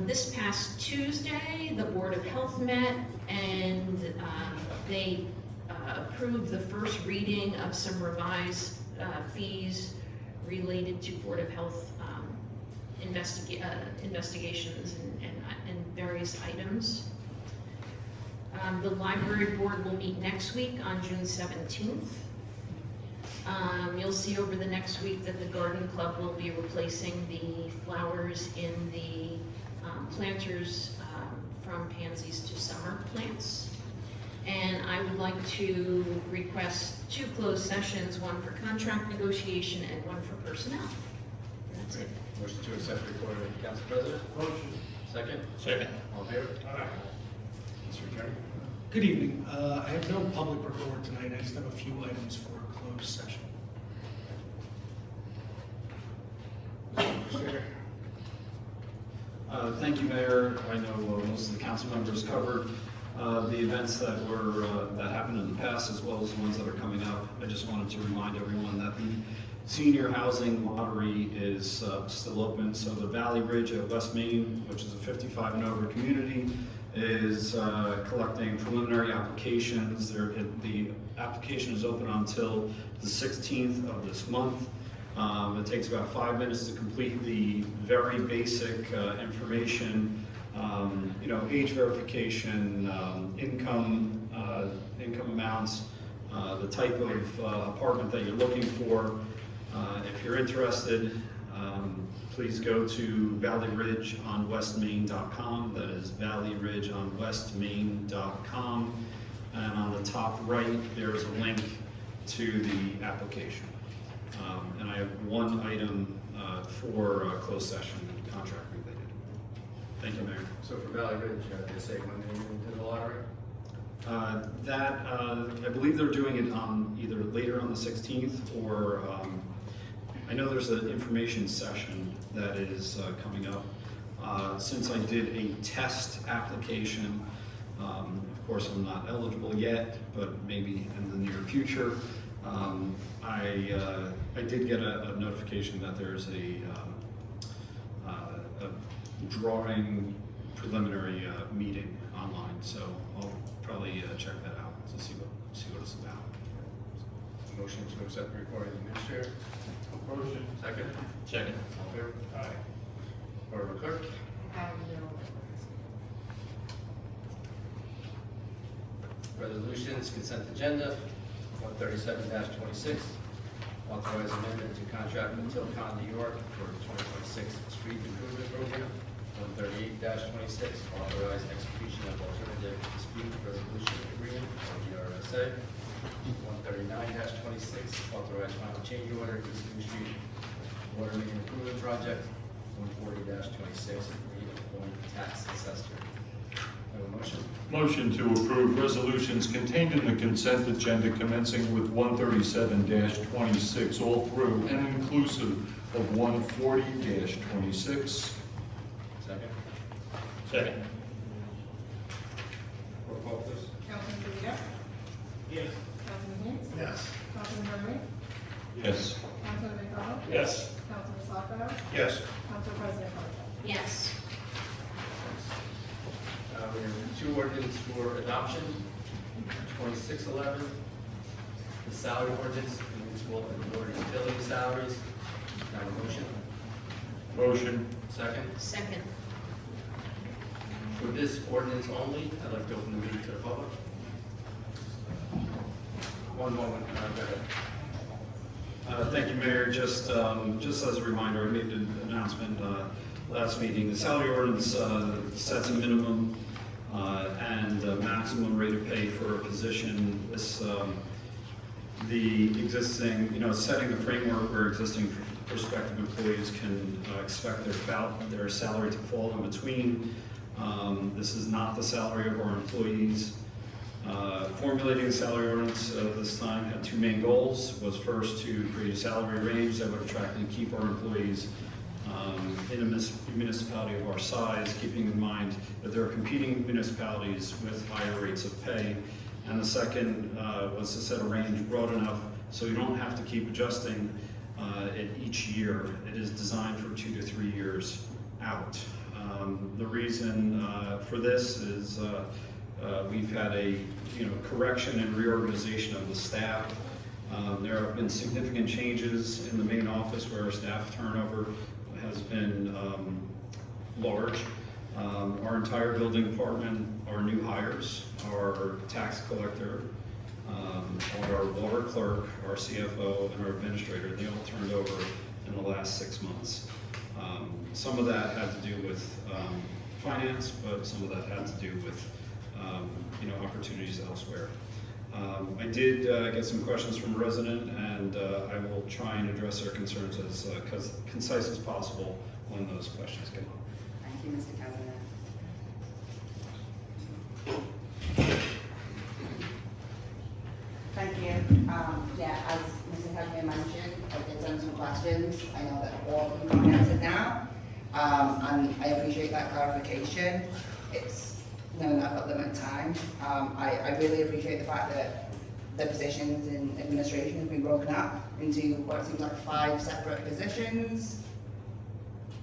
This past Tuesday, the Board of Health met and they approved the first reading of some revised fees related to Board of Health investigations and various items. The library board will meet next week on June 17th. You'll see over the next week that the garden club will be replacing the flowers in the planters from pansies to summer plants. And I would like to request 2 closed sessions, one for contract negotiation and one for personnel. And that's it. Motion to accept the report of the council president. Motion. Second. Second. All in favor? Aye. Mr. Attorney. Good evening. I have no public report tonight. I just have a few items for a closed session. Thank you, Mayor. I know most of the council members covered the events that happened in the past, as well as the ones that are coming up. I just wanted to remind everyone that the senior housing lottery is still open. So the Valley Ridge at West Main, which is a 55 and over community, is collecting preliminary applications. The application is open until the 16th of this month. It takes about 5 minutes to complete the very basic information, age verification, income amounts, the type of apartment that you're looking for. If you're interested, please go to valleyridgeonwestmain.com. That is valleyridgeonwestmain.com. And on the top right, there's a link to the application. And I have one item for closed session, contract related. Thank you, Mayor. So for Valley Ridge, they say when they did the lottery? I believe they're doing it on either later on the 16th or I know there's an information session that is coming up. Since I did a test application, of course I'm not eligible yet, but maybe in the near future. I did get a notification that there's a drawing preliminary meeting online, so I'll probably check that out to see what it's about. Motion to accept the report of the administrator. Motion. Second. Second. All in favor? Aye. Borough Clerk. Resolutions, consent agenda, 137-26, authorize amendment to contract with Tilcon New York for 2026 street improvement program. 138-26, authorize execution of alternative dispute resolution agreement, or DRSA. 139-26, authorize final change order, East New Street water main improvement project. 140-26, reappoint tax assessor. Have a motion? Motion to approve resolutions contained in the consent agenda commencing with 137-26 all through and inclusive of 140-26. Second. Second. Roll call, please. Councilman Trujillo? Yes. Councilman Haynes? Yes. Councilman Henry? Yes. Councilman McDonald? Yes. Councilman Slocum? Yes. Council President Carter? Yes. We have 2 ordinances for adoption. 2611, the salary ordinance, municipal and water utility salaries. Have a motion? Motion. Second. Second. For this ordinance only, I'd like to open the meeting to the public. One moment, go ahead. Thank you, Mayor. Just as a reminder, I made an announcement last meeting. The salary ordinance sets a minimum and a maximum rate of pay for a position. This, the existing, setting the framework where existing prospective employees can expect their salary to fall in between. This is not the salary of our employees. Formulating the salary ordinance this time had 2 main goals. Was first to create a salary range that would attract and keep our employees in a municipality of our size, keeping in mind that there are competing municipalities with higher rates of pay. And the second was to set a range broad enough so you don't have to keep adjusting it each year. It is designed for 2 to 3 years out. The reason for this is we've had a correction and reorganization of the staff. There have been significant changes in the main office where our staff turnover has been large. Our entire building department, our new hires, our tax collector, our water clerk, our CFO, and our administrator, they all turned over in the last 6 months. Some of that had to do with finance, but some of that had to do with, you know, opportunities elsewhere. I did get some questions from a resident, and I will try and address their concerns as concise as possible when those questions come up. Thank you, Mr. Cavanagh. Thank you. Yeah, as Mr. Cavanagh mentioned, I did send some questions. I know that all of them are answered now, and I appreciate that clarification. It's knowing that I've got limited time. I really appreciate the fact that the positions in administration have been broken up into what seems like 5 separate positions.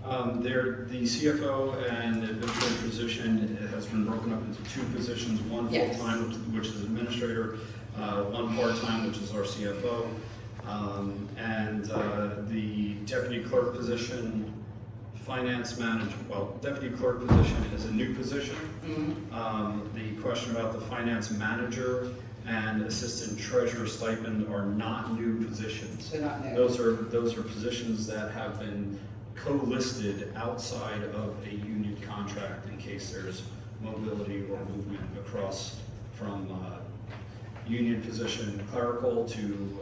The CFO and the administrator position has been broken up into 2 positions, one Yes. full-time, which is administrator, one part-time, which is our CFO, and the deputy clerk position, finance manager, well, deputy clerk position is a new position. The question about the finance manager and assistant treasurer stipend are not new positions. They're not new. Those are positions that have been co-listed outside of a union contract in case there's mobility or movement across from union position clerical to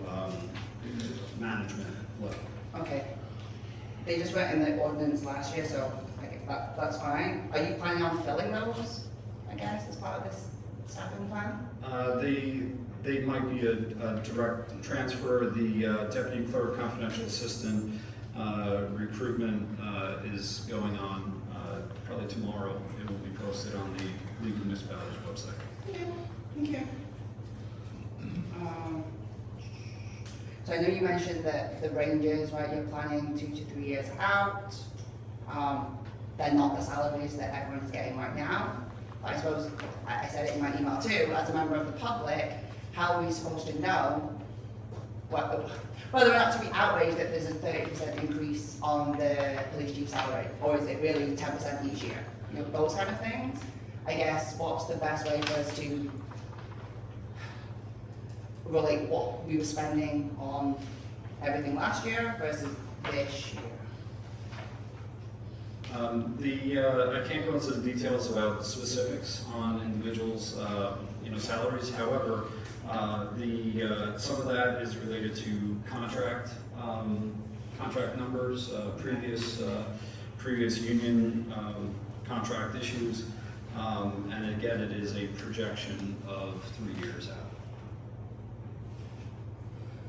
management level. Okay. They just went in the ordinance last year, so that's fine. Are you planning on filling those, I guess, as part of this staffing plan? They might be a direct transfer. The deputy clerk confidential assistant recruitment is going on probably tomorrow. It will be posted on the League of Municipalities website. Okay, thank you. So I know you mentioned that the ranges, right, you're planning 2 to 3 years out. They're not the salaries that everyone's getting right now. I suppose, I said it in my email too, as a member of the public, how are we supposed to know whether or not to be outraged that there's a 30% increase on the police chief salary? Or is it really 10% each year? You know, those kind of things. I guess, what's the best way for us to relate what we were spending on everything last year versus this year? I can't go into the details about specifics on individuals' salaries. However, some of that is related to contract numbers, previous union contract issues, and again, it is a projection of 3 years out.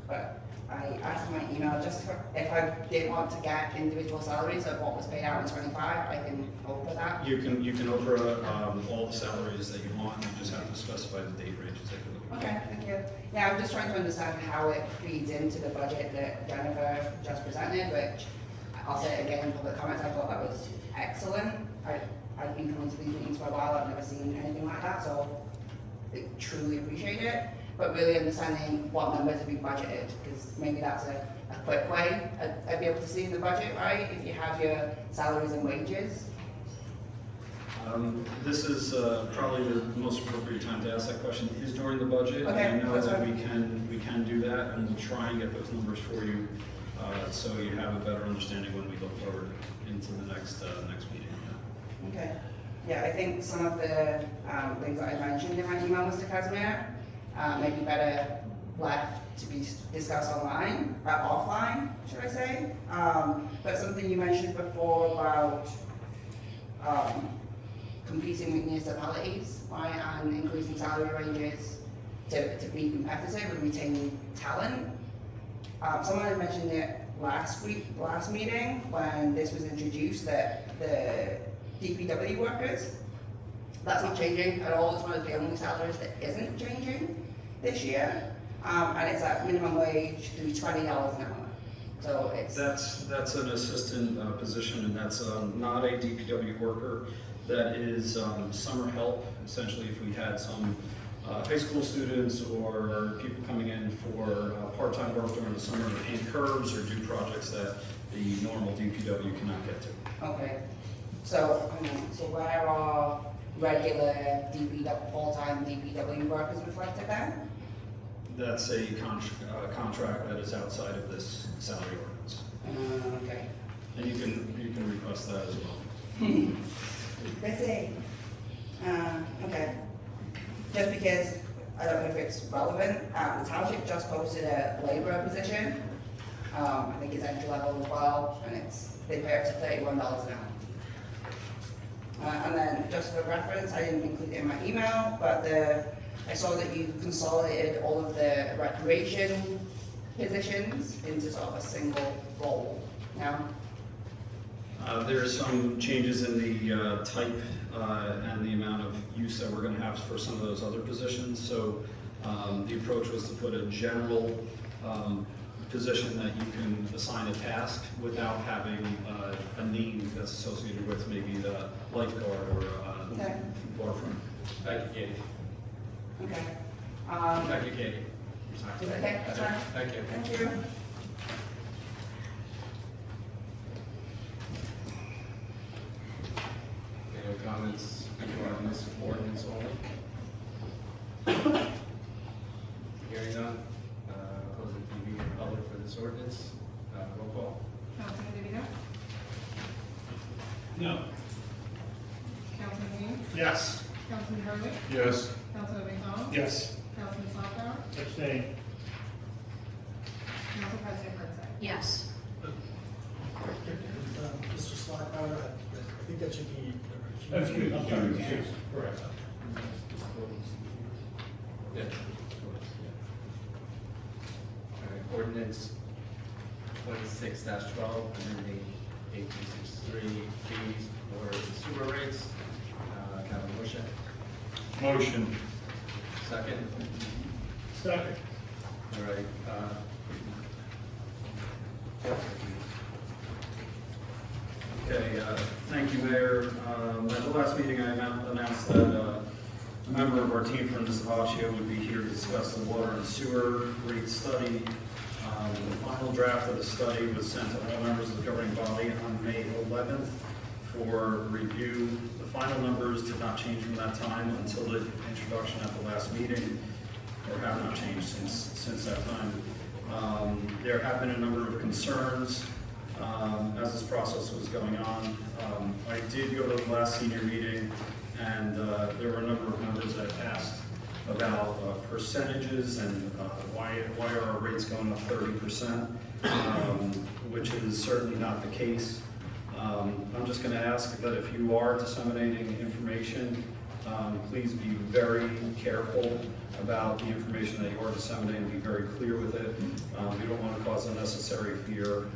But I asked in my email just if I did want to get individual salaries of what was paid out in 25, I can open that. You can Oprah all the salaries that you want. You just have to specify the date range to take a look at. Okay, thank you. Yeah, I'm just trying to understand how it feeds into the budget that Jennifer just presented, which I'll say it again in public comments, I thought that was excellent. I've been coming to these meetings for a while, I've never seen anything like that, so I truly appreciate it. But really understanding what numbers have been budgeted, because maybe that's a quick way I'd be able to see in the budget, right? If you have your salaries and wages. This is probably the most appropriate time to ask that question is during the budget. Okay, I know that's that fine. we can do that, and we'll try and get those numbers for you, so you have a better understanding when we look forward into the next meeting. Okay. Yeah, I think some of the things that I mentioned in my email, Mr. Casimir, may be better left to be discussed online, offline, should I say. But something you mentioned before about competing with municipalities, right, and increasing salary ranges to be competitive and retain talent. Someone had mentioned it last meeting when this was introduced, that the DPW workers, that's not changing at all. It's one of the only salaries that isn't changing this year, and it's at minimum wage through $20 an hour. So it's That's an assistant position, and that's not a DPW worker. That is summer help. Essentially, if we had some high school students or people coming in for part-time work during the summer to paint curbs or do projects that the normal DPW cannot get to. okay. So where are regular full-time DPW workers reflected then? That's a contract that is outside of this salary ordinance. Okay. And you can request that as well. Busy. Okay. Just because, I don't know if it's relevant, the township just posted a labourer position. I think it's entry level as well, and they pay up to $31 an hour. And then just for reference, I didn't include it in my email, but I saw that you consolidated all of the recreation positions into sort of a single role now. There's some changes in the type and the amount of use that we're going to have for some of those other positions. So the approach was to put a general position that you can assign a task without having a name that's associated with maybe the lifeguard or Okay. waterfront. Thank you, Katie. Okay. Thank you, Katie. Okay, that's fine. Thank you. Thank you. Any other comments on this ordinance only? Hearing none, close the TV and public for this ordinance. Roll call. Councilman DeVito? No. Councilman Haynes? Yes. Councilman Hurley? Yes. Councilman McDonald? Yes. Councilman Slakta? Abstain. Council President Berthet? Yes. Mr. Slakta, I think that should be. Excuse me, I'm sorry. Correct. Yeah. All right, ordinance 26-12, amending 8263 fees for the sewer rates. Can I have a motion? Motion. Second? Second. All right. Okay, thank you, Mayor. At the last meeting, I announced that a member of our team from Municipal would be here to discuss the water and sewer rate study. The final draft of the study was sent to all members of the governing body on May 11th for review. The final numbers did not change from that time until the introduction at the last meeting, or have not changed since that time. There have been a number of concerns as this process was going on. I did go to the last senior meeting, and there were a number of members that asked about percentages and why are our rates going up 30%, which is certainly not the case. I'm just going to ask that if you are disseminating information, please be very careful about the information that you are disseminating, be very clear with it. We don't want to cause unnecessary fear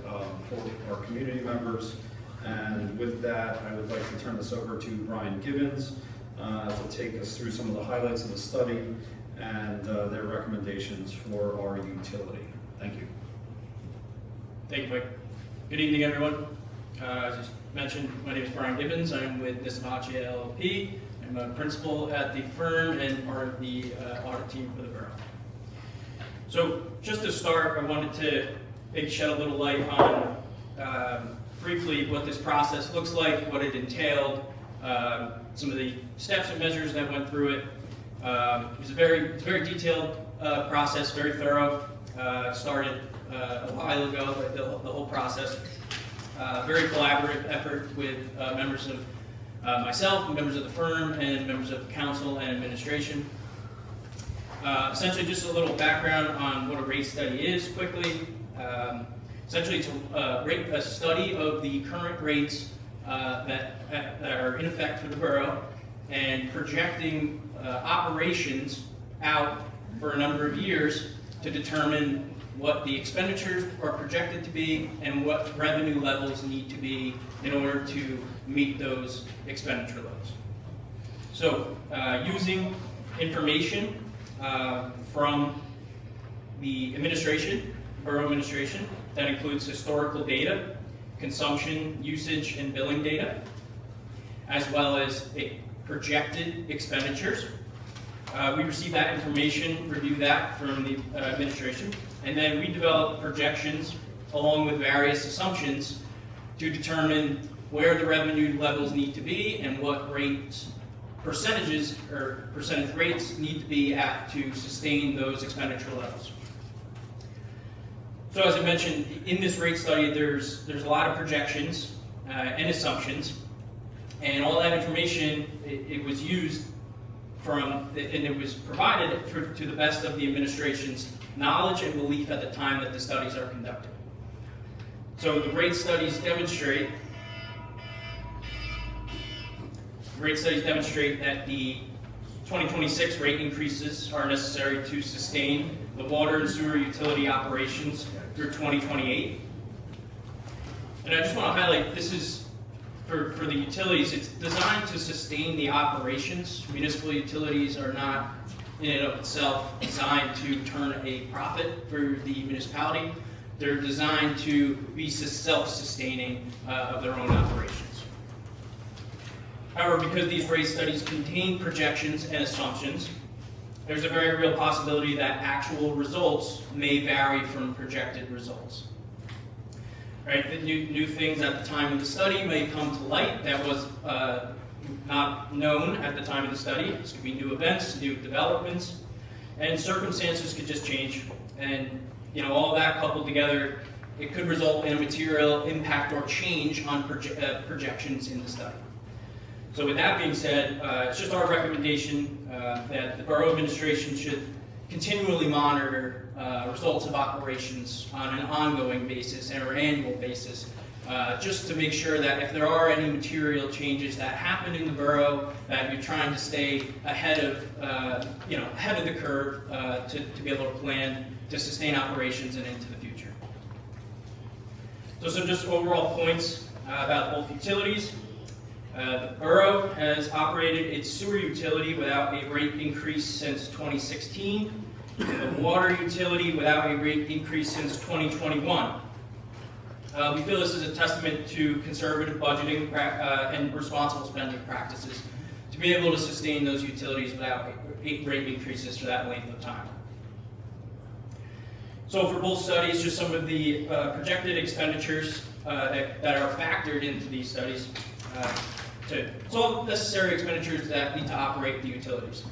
for our community members. And with that, I would like to turn this over to Brian Gibbons to take us through some of the highlights of the study and their recommendations for our utility. Thank you. Thank you, Mike. Good evening, everyone. As just mentioned, my name is Brian Gibbons. I'm with Nissabache LLP. I'm a principal at the firm and part of the audit team for the borough. So just to start, I wanted to maybe shed a little light on briefly what this process looks like, what it entailed, some of the steps and measures that went through it. It was a very detailed process, very thorough. Started a while ago, but the whole process. Very collaborative effort with members of myself, members of the firm, and members of the council and administration. Essentially, just a little background on what a rate study is quickly. Essentially, it's a study of the current rates that are in effect for the borough and projecting operations out for a number of years to determine what the expenditures are projected to be and what revenue levels need to be in order to meet those expenditure levels. So using information from the administration, borough administration, that includes historical data, consumption, usage, and billing data, as well as projected expenditures. We receive that information, review that from the administration, and then we develop projections along with various assumptions to determine where the revenue levels need to be and what rates, percentage rates need to be at to sustain those expenditure levels. So as I mentioned, in this rate study, there's a lot of projections and assumptions. And all that information, it was used from, and it was provided to the best of the administration's knowledge and belief at the time that the studies are conducted. So the rate studies demonstrate that the 2026 rate increases are necessary to sustain the water and sewer utility operations through 2028. And I just want to highlight, this is for the utilities, it's designed to sustain the operations. Municipal utilities are not in and of itself designed to turn a profit for the municipality. They're designed to be self-sustaining of their own operations. However, because these rate studies contain projections and assumptions, there's a very real possibility that actual results may vary from projected results. Right? The new things at the time of the study may come to light that was not known at the time of the study. This could be new events, new developments, and circumstances could just change. And all that coupled together, it could result in a material impact or change on projections in the study. So with that being said, it's just our recommendation that the borough administration should continually monitor results of operations on an ongoing basis or annual basis, just to make sure that if there are any material changes that happen in the borough, that you're trying to stay ahead of the curve to be able to plan to sustain operations and into the future. So some just overall points about both utilities. The borough has operated its sewer utility without a rate increase since 2016, and the water utility without a rate increase since 2021. We feel this is a testament to conservative budgeting and responsible spending practices to be able to sustain those utilities without rate increases for that length of time. So for both studies, just some of the projected expenditures that are factored into these studies. It's all necessary expenditures that need to operate the utilities.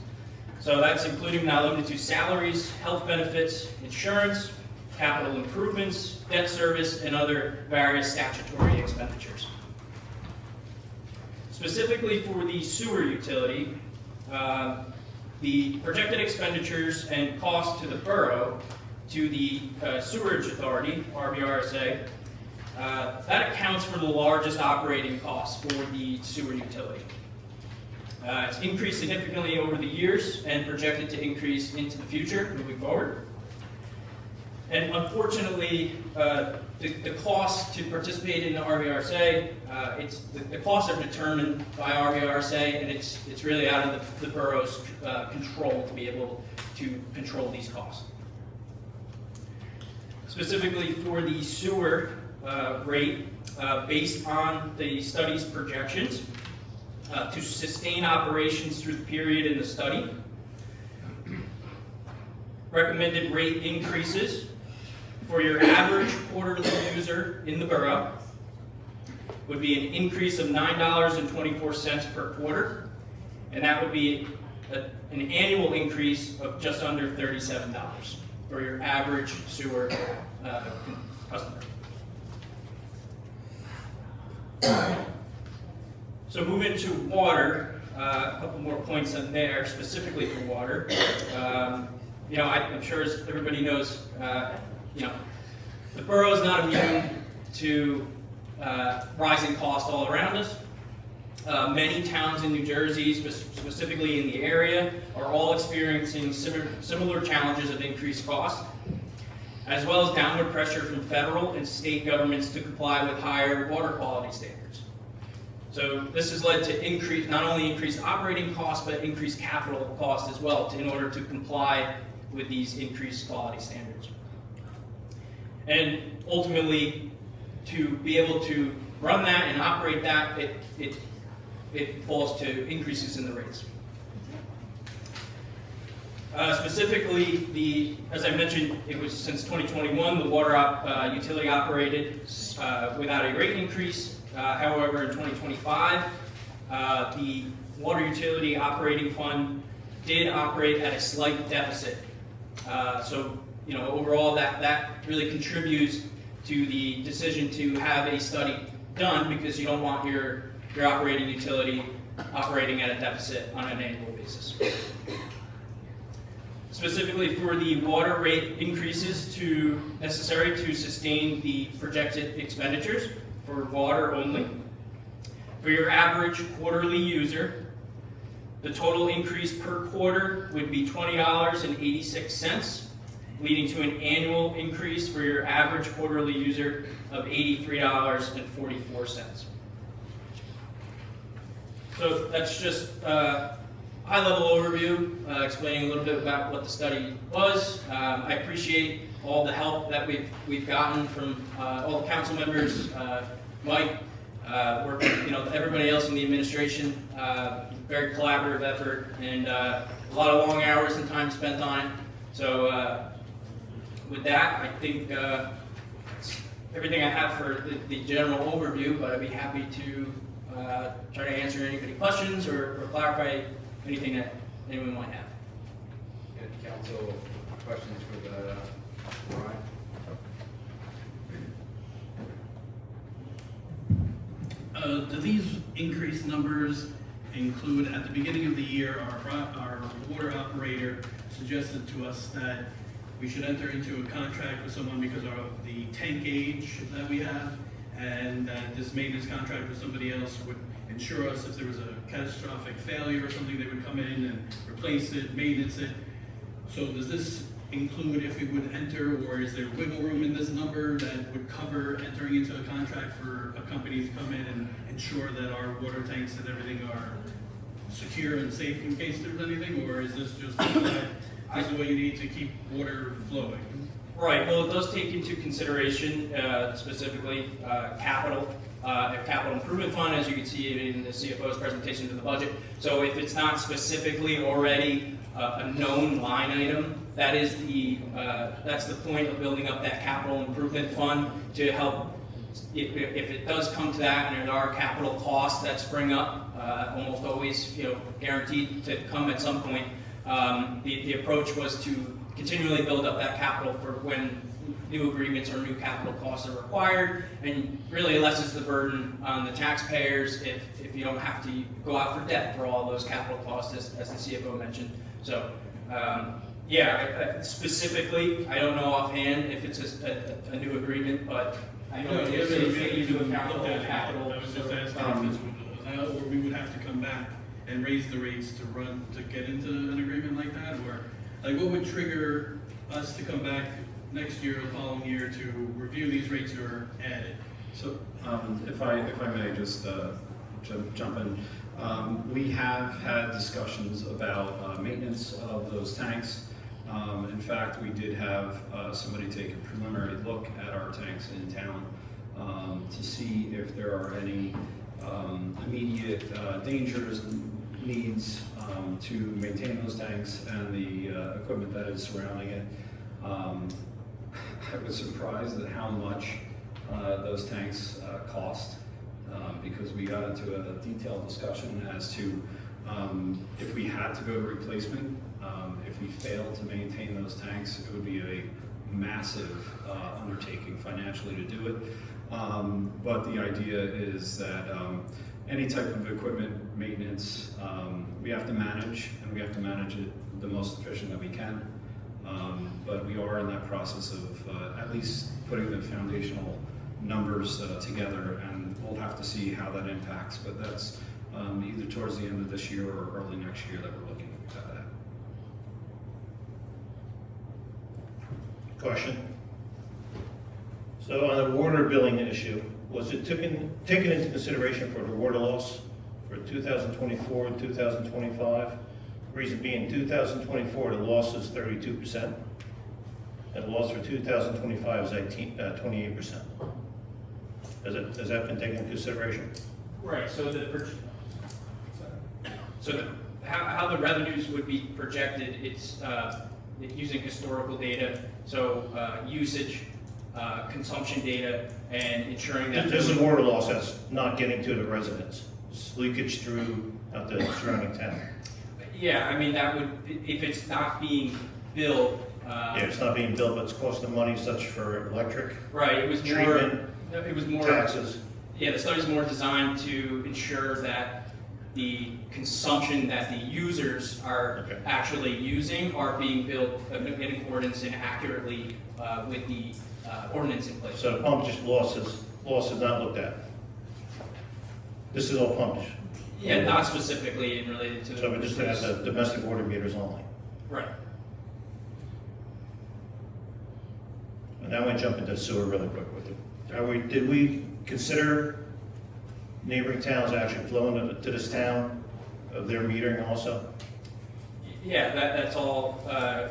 So that's including not limited to salaries, health benefits, insurance, capital improvements, debt service, and other various statutory expenditures. Specifically for the sewer utility, the projected expenditures and costs to the borough, to the sewerage authority, RBRSA, that accounts for the largest operating costs for the sewer utility. It's increased significantly over the years and projected to increase into the future moving forward. And unfortunately, the cost to participate in the RBRSA, the costs are determined by RBRSA, and it's really out of the borough's control to be able to control these costs. Specifically for the sewer rate, based on the study's projections, to sustain operations through the period in the study. Recommended rate increases for your average quarterly user in the borough would be an increase of $9.24 per quarter, and that would be an annual increase of just under $37 for your average sewer customer. So moving to water, a couple more points on there, specifically for water. I'm sure as everybody knows, the borough is not immune to rising costs all around us. Many towns in New Jersey, specifically in the area, are all experiencing similar challenges of increased costs, as well as downward pressure from federal and state governments to comply with higher water quality standards. So this has led to not only increased operating costs, but increased capital costs as well in order to comply with these increased quality standards. And ultimately, to be able to run that and operate that, it falls to increases in the rates. Specifically, as I mentioned, it was since 2021, the water utility operated without a rate increase. However, in 2025, the water utility operating fund did operate at a slight deficit. Overall, that really contributes to the decision to have a study done, because you don't want your your operating utility operating at a deficit on an annual basis. Specifically for the water rate increases necessary to sustain the projected expenditures for water only. For your average quarterly user, the total increase per quarter would be $20.86, leading to an annual increase for your average quarterly user of $83.44. So that's just a high-level overview, explaining a little bit about what the study was. I appreciate all the help that we've gotten from all the council members, Mike, everybody else in the administration. Very collaborative effort, and a lot of long hours and time spent on it. So with that, I think that's everything I have for the general overview, but I'd be happy to try to answer any questions or clarify anything that anyone might have. Good council questions for the Ryan? Do these increased numbers include, at the beginning of the year, our water operator suggested to us that we should enter into a contract with someone because of the tank age that we have, and that this maintenance contract with somebody else would insure us if there was a catastrophic failure or something, they would come in and replace it, maintenance it. So does this include if we would enter, or is there wiggle room in this number that would cover entering into a contract for a company to come in and ensure that our water tanks and everything are secure and safe in case there's anything, or is this just this is what you need to keep water flowing? Right, well, it does take into consideration specifically capital improvement fund, as you can see in the CFO's presentation to the budget. So if it's not specifically already a known line item, that's the point of building up that capital improvement fund to help. If it does come to that, and there are capital costs that spring up, almost always guaranteed to come at some point. The approach was to continually build up that capital for when new agreements or new capital costs are required, and really lessens the burden on the taxpayers if you don't have to go out for debt for all those capital costs, as the CFO mentioned. So, specifically, I don't know offhand if it's a new agreement, but I know it's a new capital. I was just asking if or we would have to come back and raise the rates to get into an agreement like that, or like what would trigger us to come back next year or the following year to review these rates or add it? So if I may just jump in, we have had discussions about maintenance of those tanks. In fact, we did have somebody take a preliminary look at our tanks in town to see if there are any immediate dangers and needs to maintain those tanks and the equipment that is surrounding it. I was surprised at how much those tanks cost, because we got into a detailed discussion as to if we had to go to replacement, if we failed to maintain those tanks, it would be a massive undertaking financially to do it. But the idea is that any type of equipment maintenance, we have to manage, and we have to manage it the most efficient that we can. But we are in that process of at least putting the foundational numbers together, and we'll have to see how that impacts. But that's either towards the end of this year or early next year that we're looking at that. Question. So on the water billing issue, was it taken into consideration for the water loss for 2024 and 2025? Reason being, 2024, the loss is 32%, and the loss for 2025 is 28%. Has that been taken into consideration? Right, how the revenues would be projected, it's using historical data, so usage, consumption data, and ensuring that There's some water loss that's not getting to the residents. It's leakage through the surrounding town. Yeah, I mean, that would, if it's not being billed. Yeah, it's not being billed, but it's costing money, such for electric. Right, it was treatment, more taxes. Yeah, the study's more designed to ensure that the consumption that the users are Okay. actually using are being built in accordance and accurately with the ordinance in place. So the pump just loss is not looked at. This is all pumped. Yeah, not specifically in related to. So we just have the domestic water meters only. Right. And now I want to jump into sewer really quick with you. Did we consider neighboring towns actually flowing to this town of their metering also? Yeah, that's all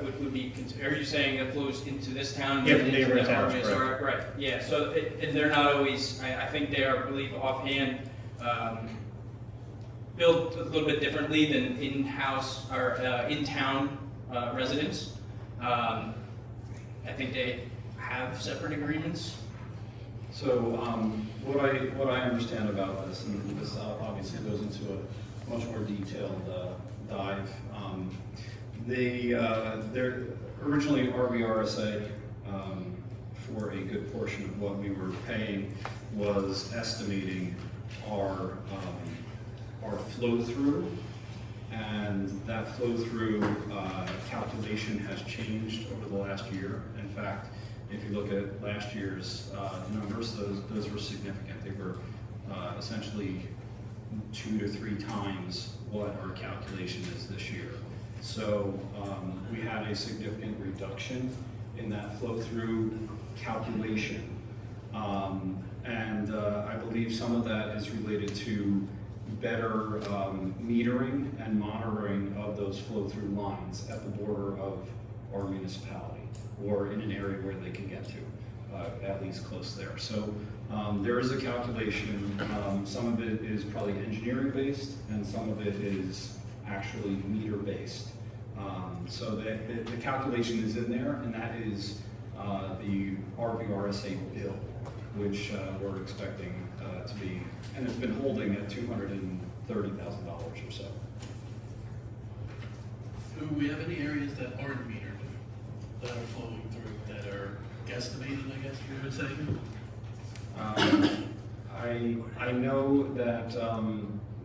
would be, are you saying it flows into this town? Yeah, from into neighboring the towns, RMS? correct. Right, yeah, so, and they're not always, I think they are, I believe offhand, built a little bit differently than in-house or in-town residents. I think they have separate agreements. So what I understand about this, and this obviously goes into a much more detailed dive. They're originally RVRSA, for a good portion of what we were paying, was estimating our flow-through, and that flow-through calculation has changed over the last year. In fact, if you look at last year's numbers, those were significant. They were essentially 2 to 3 times what our calculation is this year. So we had a significant reduction in that flow-through calculation. And I believe some of that is related to better metering and monitoring of those flow-through lines at the border of our municipality, or in an area where they can get to, at least close there. So there is a calculation. Some of it is probably engineering based, and some of it is actually meter based. So the calculation is in there, and that is the RVRSA bill, which we're expecting to be, and it's been holding at $230,000 or so. Do we have any areas that aren't metered, that are flowing through, that are guesstimated, I guess you would say? I know that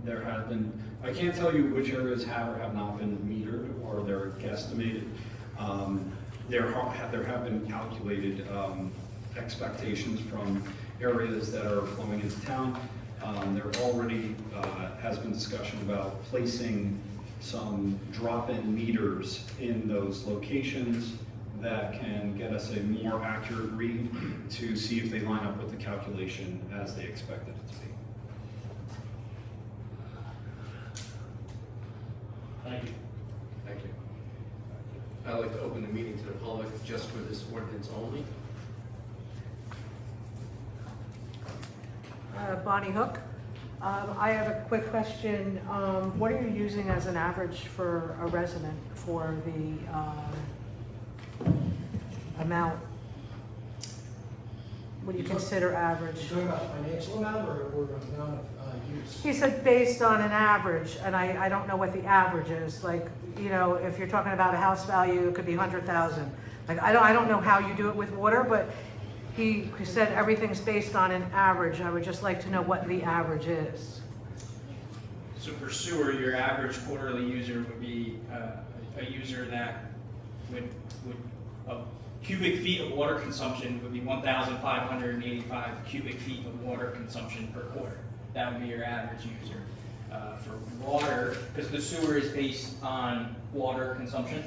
there have been, I can't tell you which areas have or have not been metered or they're guesstimated. There have been calculated expectations from areas that are flowing into town. There already has been discussion about placing some drop-in meters in those locations that can get us a more accurate read to see if they line up with the calculation as they expected it to be. Thank you. Thank you. I'd like to open the meeting to the public just for this ordinance only. Bonnie Hook. I have a quick question. What are you using as an average for a resident for the amount? What do you consider average? You're talking about financial amount or amount of use? He said based on an average, and I don't know what the average is. Like, you know, if you're talking about a house value, it could be 100,000. Like, I don't know how you do it with water, but he said everything's based on an average. I would just like to know what the average is. So for sewer, your average quarterly user would be a user that would cubic feet of water consumption would be 1,585 cubic feet of water consumption per quarter. That would be your average user. For water, because the sewer is based on water consumption.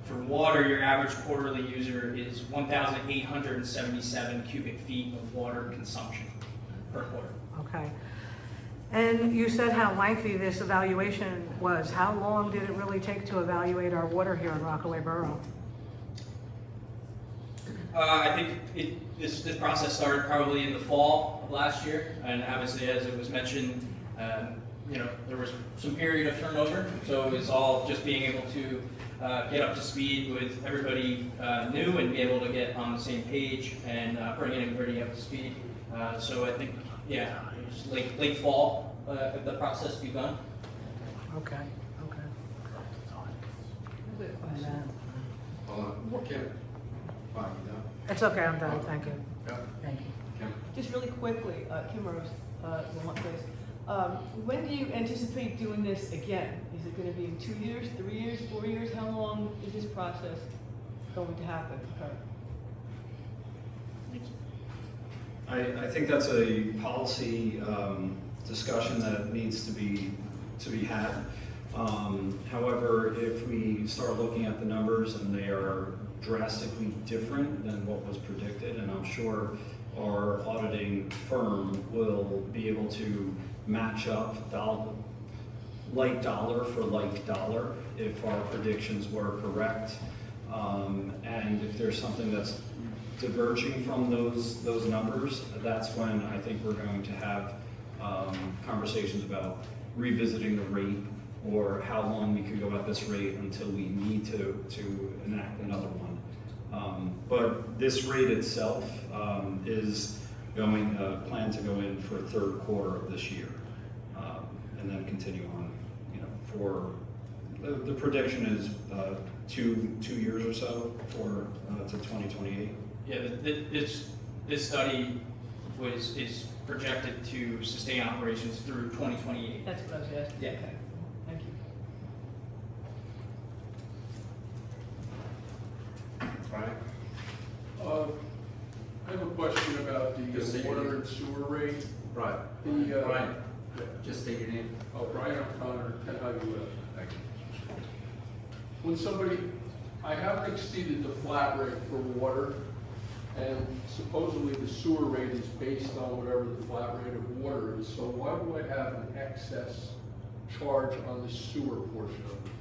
For water, your average quarterly user is 1,877 cubic feet of water consumption per quarter. Okay. And you said how lengthy this evaluation was. How long did it really take to evaluate our water here in Rockaway Borough? I think this process started probably in the fall of last year, and obviously, as it was mentioned, there was some period of turnover, so it's all just being able to get up to speed with everybody new and be able to get on the same page and bring everybody up to speed. So I think, yeah, it was late fall the process begun. Okay, okay. Hold on, Kim. Fine, you done? It's okay, I'm done, thank you. Yeah. Thank you. Kim? Just really quickly, Kim Rose, Wilmot Place. When do you anticipate doing this again? Is it gonna be in 2 years, 3 years, 4 years? How long is this process going to happen? I think that's a policy discussion that needs to be had. However, if we start looking at the numbers and they are drastically different than what was predicted, and I'm sure our auditing firm will be able to match up like dollar for like dollar if our predictions were correct. And if there's something that's diverging from those numbers, that's when I think we're going to have conversations about revisiting the rate or how long we could go at this rate until we need to enact another one. But this rate itself is planned to go in for third quarter of this year, and then continue on. For the prediction is 2 years or so for to 2028. Yeah, this study is projected to sustain operations through 2028. That's what I was asking. Yeah. Okay. Thank you. Brian? I have a question about the water and sewer rate. Brian? The, Brian, just state your name. Oh, Brian O'Connor, 10 Highway. Thank you. When somebody, I haven't exceeded the flat rate for water, and supposedly the sewer rate is based on whatever the flat rate of water is, so why do I have an excess charge on the sewer portion of the bill?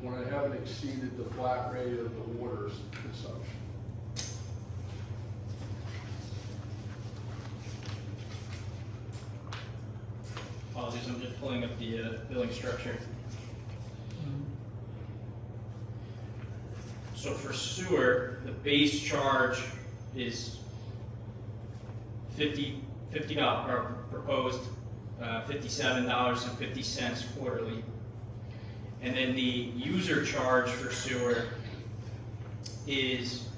When I haven't exceeded the flat rate of the water's consumption. Apologies, I'm just pulling up the billing structure. So for sewer, the base charge is $50 or proposed $57.50 quarterly. And then the user charge for sewer is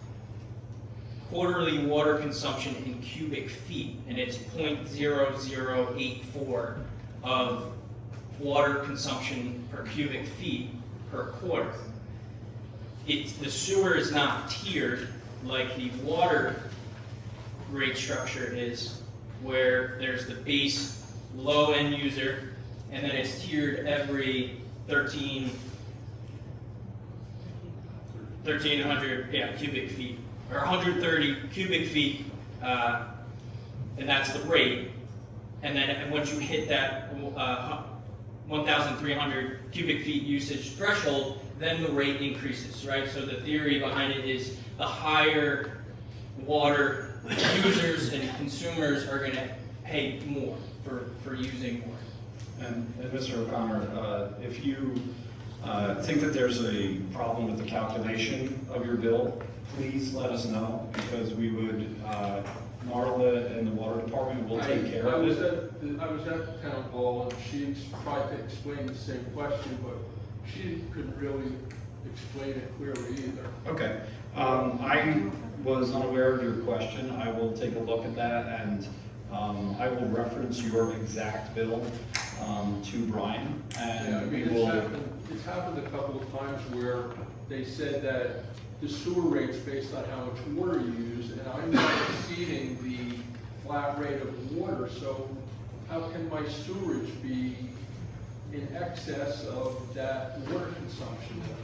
quarterly water consumption in cubic feet, and it's 0.0084 of water consumption per cubic feet per quarter. The sewer is not tiered like the water rate structure is, where there's the base low end user, and then it's tiered every 1,300 cubic feet, or 130 cubic feet, and that's the rate. And then once you hit that 1,300 cubic feet usage threshold, then the rate increases, right? So the theory behind it is the higher water users and consumers are going to pay more for using more. And Mr. O'Connor, if you think that there's a problem with the calculation of your bill, please let us know, because we would, Marla and the water department will take care of it. I was at the town hall, and she tried to explain the same question, but she couldn't really explain it clearly either. Okay. I was unaware of your question. I will take a look at that, and I will reference your exact bill to Brian, and Yeah, I mean, we will. it's happened a couple of times where they said that the sewer rate's based on how much water you use, and I'm not exceeding the flat rate of water, so how can my sewerage be in excess of that water consumption that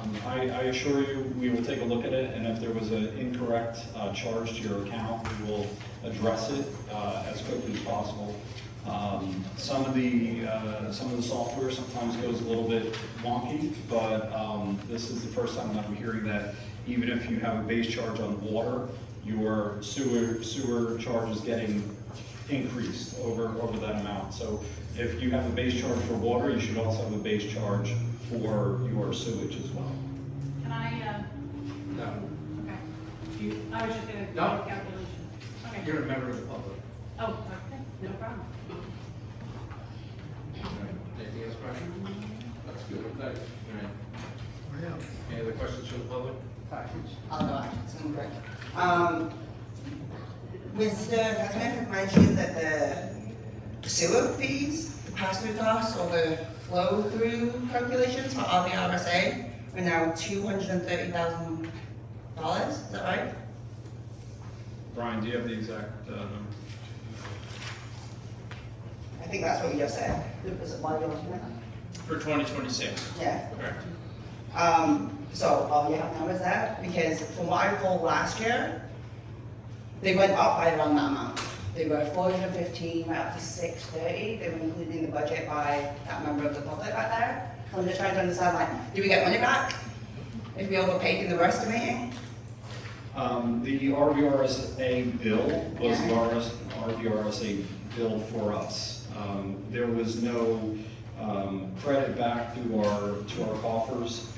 I'm using? I assure you, we will take a look at it, and if there was an incorrect charge to your account, we will address it as quickly as possible. Some of the software sometimes goes a little bit wonky, but this is the first time that I'm hearing that even if you have a base charge on water, your sewer charge is getting increased over that amount. So if you have a base charge for water, you should also have a base charge for your sewage as well. Can I, No. okay. I was just gonna do No. a calculation. Okay. You're a member of the public. Oh, okay, no problem. Anything else, Brian? That's good, thanks. All right. Any other questions from the public? I'll go actually, it's quick. Mr. President mentioned that the sewer fees, the pass-through costs, or the flow-through calculations for RVRSA are now $230,000. Is that right? Brian, do you have the exact number? I think that's what you just said. Was it my document? For 2026. Yeah. Correct. So, you have numbers there? Because from what I recall last year, they went up by around that amount. They were 415, went up to 630. They were including the budget by that member of the public right there. So I'm just trying to understand, like, do we get money back if we overpaid in the rest of the meeting? The RVRSA bill was the RVRSA bill for us. There was no credit back to our coffers.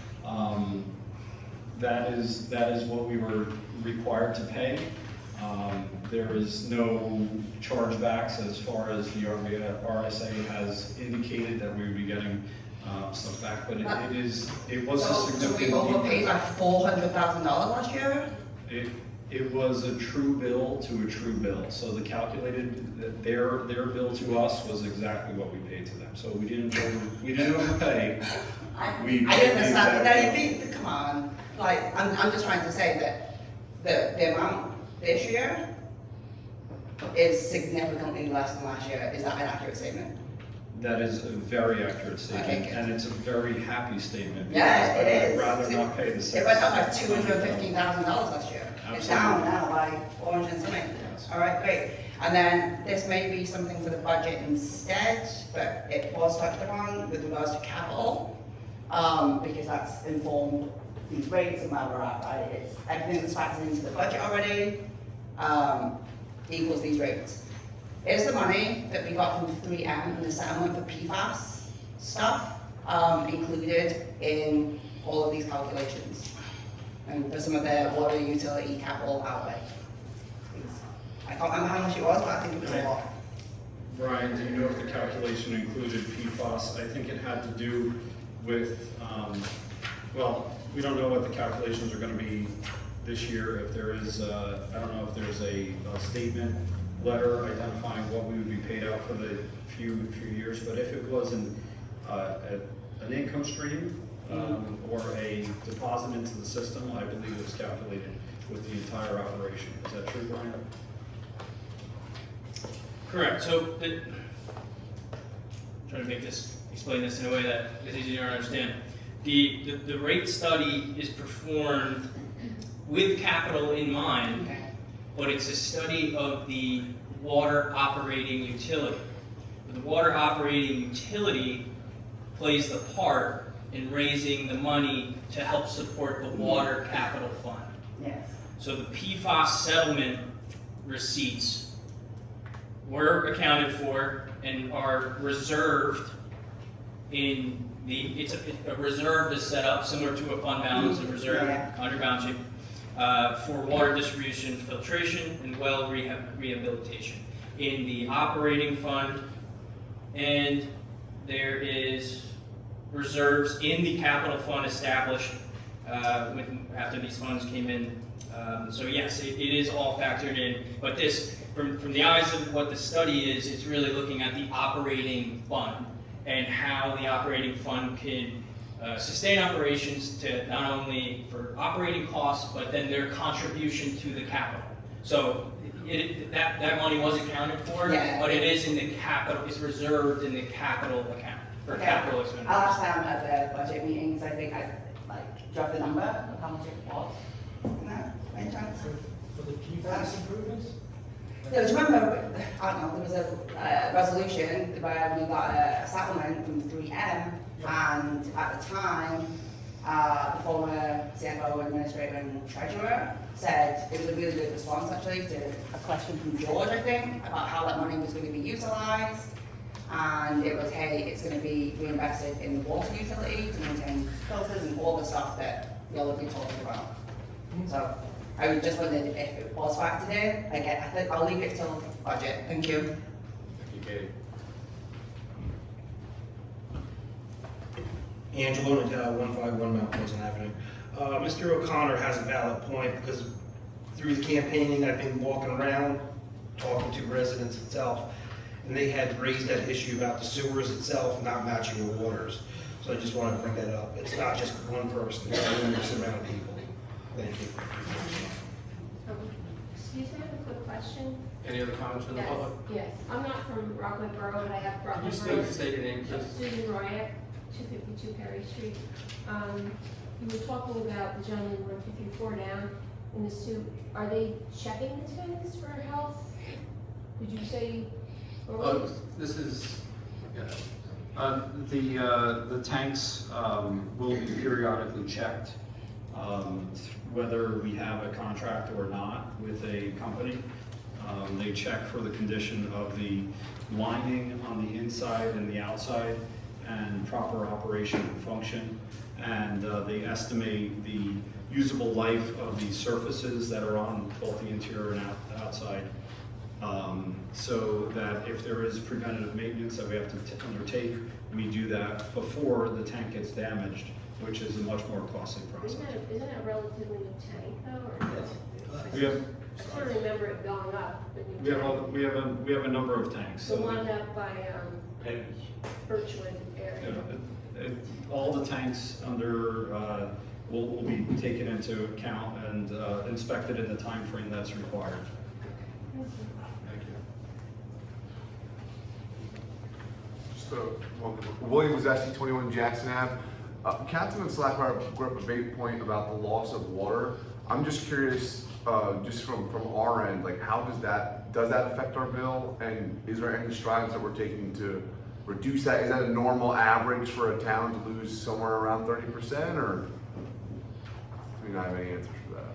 That is what we were required to pay. There is no chargebacks as far as the RSA has indicated that we would be getting stuff back, but it was a significant. So we overpaid like $400,000 last year? It was a true bill to a true bill. So the calculated, their bill to us was exactly what we paid to them. So we didn't overpay. I didn't understand that. Come on. Like, I'm just trying to say that the amount this year is significantly less than last year. Is that an accurate statement? That is a very accurate statement, Okay, good. and it's a very happy statement. Yeah, it because is. I'd rather not pay the It went up by $6,000. $215,000 last year. It's Absolutely. down now by 400 and something. Yes. All right, great. And then this may be something for the budget instead, but it was touched upon with regards to capital, because that's informed these rates and where we're at, right? It's everything that's factored into the budget already equals these rates. Is the money that we got from 3M in the settlement for PFAS stuff included in all of these calculations? And for some of the water utility capital outlay? I can't remember how much it was, but I think it was a lot. Brian, do you know if the calculation included PFAS? I think it had to do with, well, we don't know what the calculations are going to be this year. If there is, I don't know if there's a statement letter identifying what we would be paid out for the few years, but if it was an income stream or a deposit into the system, I believe it was calculated with the entire operation. Is that true, Brian? Correct. So, trying to explain this in a way that is easier to understand. The rate study is performed with capital in mind, but it's a study of the water operating utility. The water operating utility plays the part in raising the money to help support the water capital fund. Yes. So the PFAS settlement receipts were accounted for and are reserved in it's a reserve is set up similar to a fund balance and reserve under balance sheet for water distribution, filtration, and well rehabilitation in the operating fund, and there is reserves in the capital fund established after these funds came in. So yes, it is all factored in, but this, from the eyes of what the study is, it's really looking at the operating fund and how the operating fund can sustain operations to not only for operating costs, but then their contribution to the capital. So that money was accounted for, but it is in the capital, it's reserved in the capital account for capital expenditure. I'll ask them at the budget meetings. I think I dropped the number of how much it was. No, any chance? For the PFAS improvements? Yeah, do you remember, I don't know, there was a resolution where we got a settlement from 3M, and at the time, the former CFO, administrator, and treasurer said it was a really good response actually to a question from George, I think, about how that money was going to be utilized. And it was, hey, it's going to be reinvested in the water utility to maintain filters and all the stuff that y'all have been talking about. So I just wondered if it was factored in. Again, I think I'll leave it till budget. Thank you. Thank you, Katie. Angelo, 151 Mount Pleasant Avenue. Mr. O'Connor has a valid point because through the campaigning, I've been walking around, talking to residents itself, and they had raised that issue about the sewers itself not matching the waters. So I just wanted to bring that up. It's not just one person, it's numerous amount of people. Thank you. Excuse me, I have a quick question. Any other comments from the Yes, public? yes. I'm not from Rockaway Borough, but I have Can Rockaway you Borough. state your name, please? Susan Royak, 252 Perry Street. You were talking about the gentleman 154 down in the suit. Are they checking the tanks for health? Did you say? This is, the tanks will be periodically checked, whether we have a contract or not with a company. They check for the condition of the lining on the inside and the outside and proper operation and function. And they estimate the usable life of the surfaces that are on both the interior and outside. So that if there is preventative maintenance that we have to undertake, we do that before the tank gets damaged, which is a much more costly process. Isn't it a relatively new tank though? Or We have, I sort of remember it going up. we have a number of tanks. The So one up by Birchwood area. all the tanks under will be taken into account and inspected in the time frame that's required. Thank you. Just William was actually 21 Jackson Ave. Councilman Slackbar brought up a big point about the loss of water. I'm just curious, just from our end, like how does that affect our bill? And is there any strides that we're taking to reduce that? Is that a normal average for a town to lose somewhere around 30%, or do we not have any answers for that?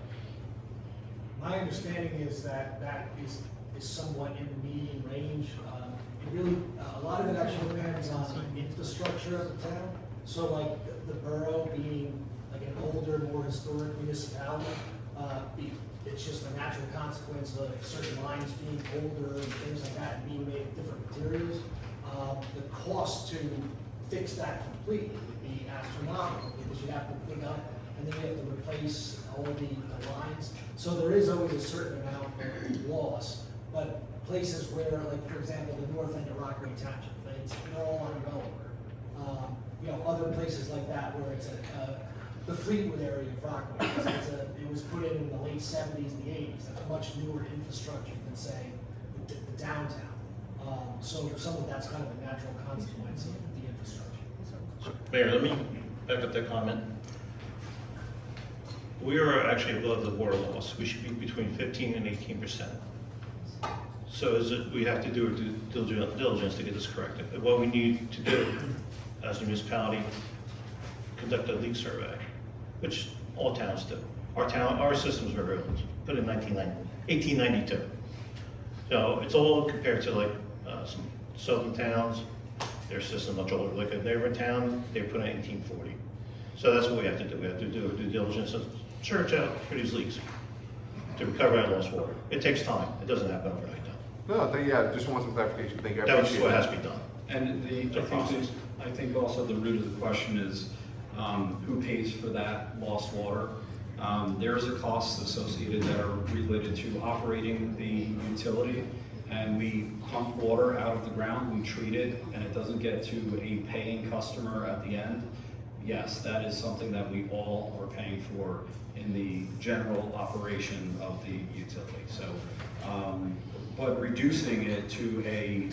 My understanding is that that is somewhat in the median range. It really, a lot of it actually depends on the infrastructure of the town. So like the borough being like an older, more historic municipality, it's just a natural consequence of certain lines being older and things like that and being made of different materials. The cost to fix that completely would be astronomical because you have to dig up and then you have to replace all the lines. So there is always a certain amount of loss, but places where, like for example, the north end of Rockaway Township, they're all on Delaware. You know, other places like that where it's the Fleetwood area of Rockaway. It was put in the late 70s and the 80s. That's much newer infrastructure than say the downtown. So some of that's kind of a natural consequence of the infrastructure. Mayor, let me back up that comment. We are actually above the water loss. We should be between 15 and 18%. So we have to do due diligence to get this corrected. What we need to do as a municipality, conduct a leak survey, which all towns do. Our systems were built, put in 1892. So it's all compared to like some southern towns, their system much older. Like a neighboring town, they put in 1840. So that's what we have to do. We have to do due diligence and search out for these leaks to recover that lost water. It takes time. It doesn't happen overnight though. No, yeah, just want some clarification. Thank you. I That's appreciate what that. has to be done. And I think also the root of the question is who pays for that lost water. There's a cost associated that are related to operating the utility, and we pump water out of the ground, we treat it, and it doesn't get to a paying customer at the end. Yes, that is something that we all are paying for in the general operation of the utility. So, but reducing it to a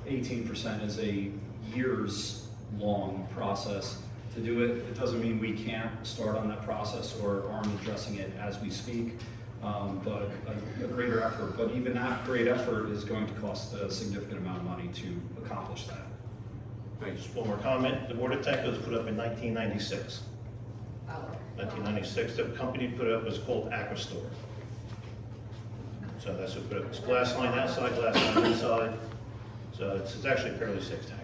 18% is a years-long process. To do it, it doesn't mean we can't start on that process or aren't addressing it as we speak, but a greater effort. But even that great effort is going to cost a significant amount of money to accomplish that. Thanks. One more comment. The water tank was put up in 1996. 1996. The company put it up was called Aquastore. So that's what put it. It's glass line outside, glass line inside. So it's actually a fairly safe tank.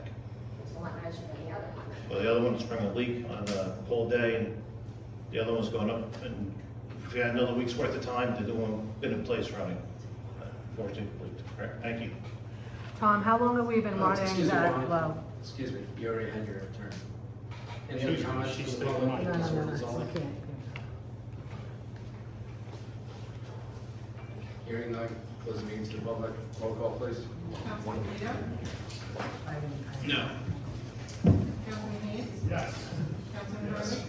It's a lot nicer than the other one. Well, the other one's sprung a leak on a cold day, and the other one's going up. And if we had another week's worth of time, the new one been in place running. Fortunately, leaked. All right, thank you. Tom, how long have we been running Excuse me, that Ron. well? Excuse me, you already had your turn. Any other comments from the public? No, you can't. Hearing none, close the meeting to the public. Roll call, please. Councilman Vito? No. Councilman Haynes? Yes. Councilman Hurley?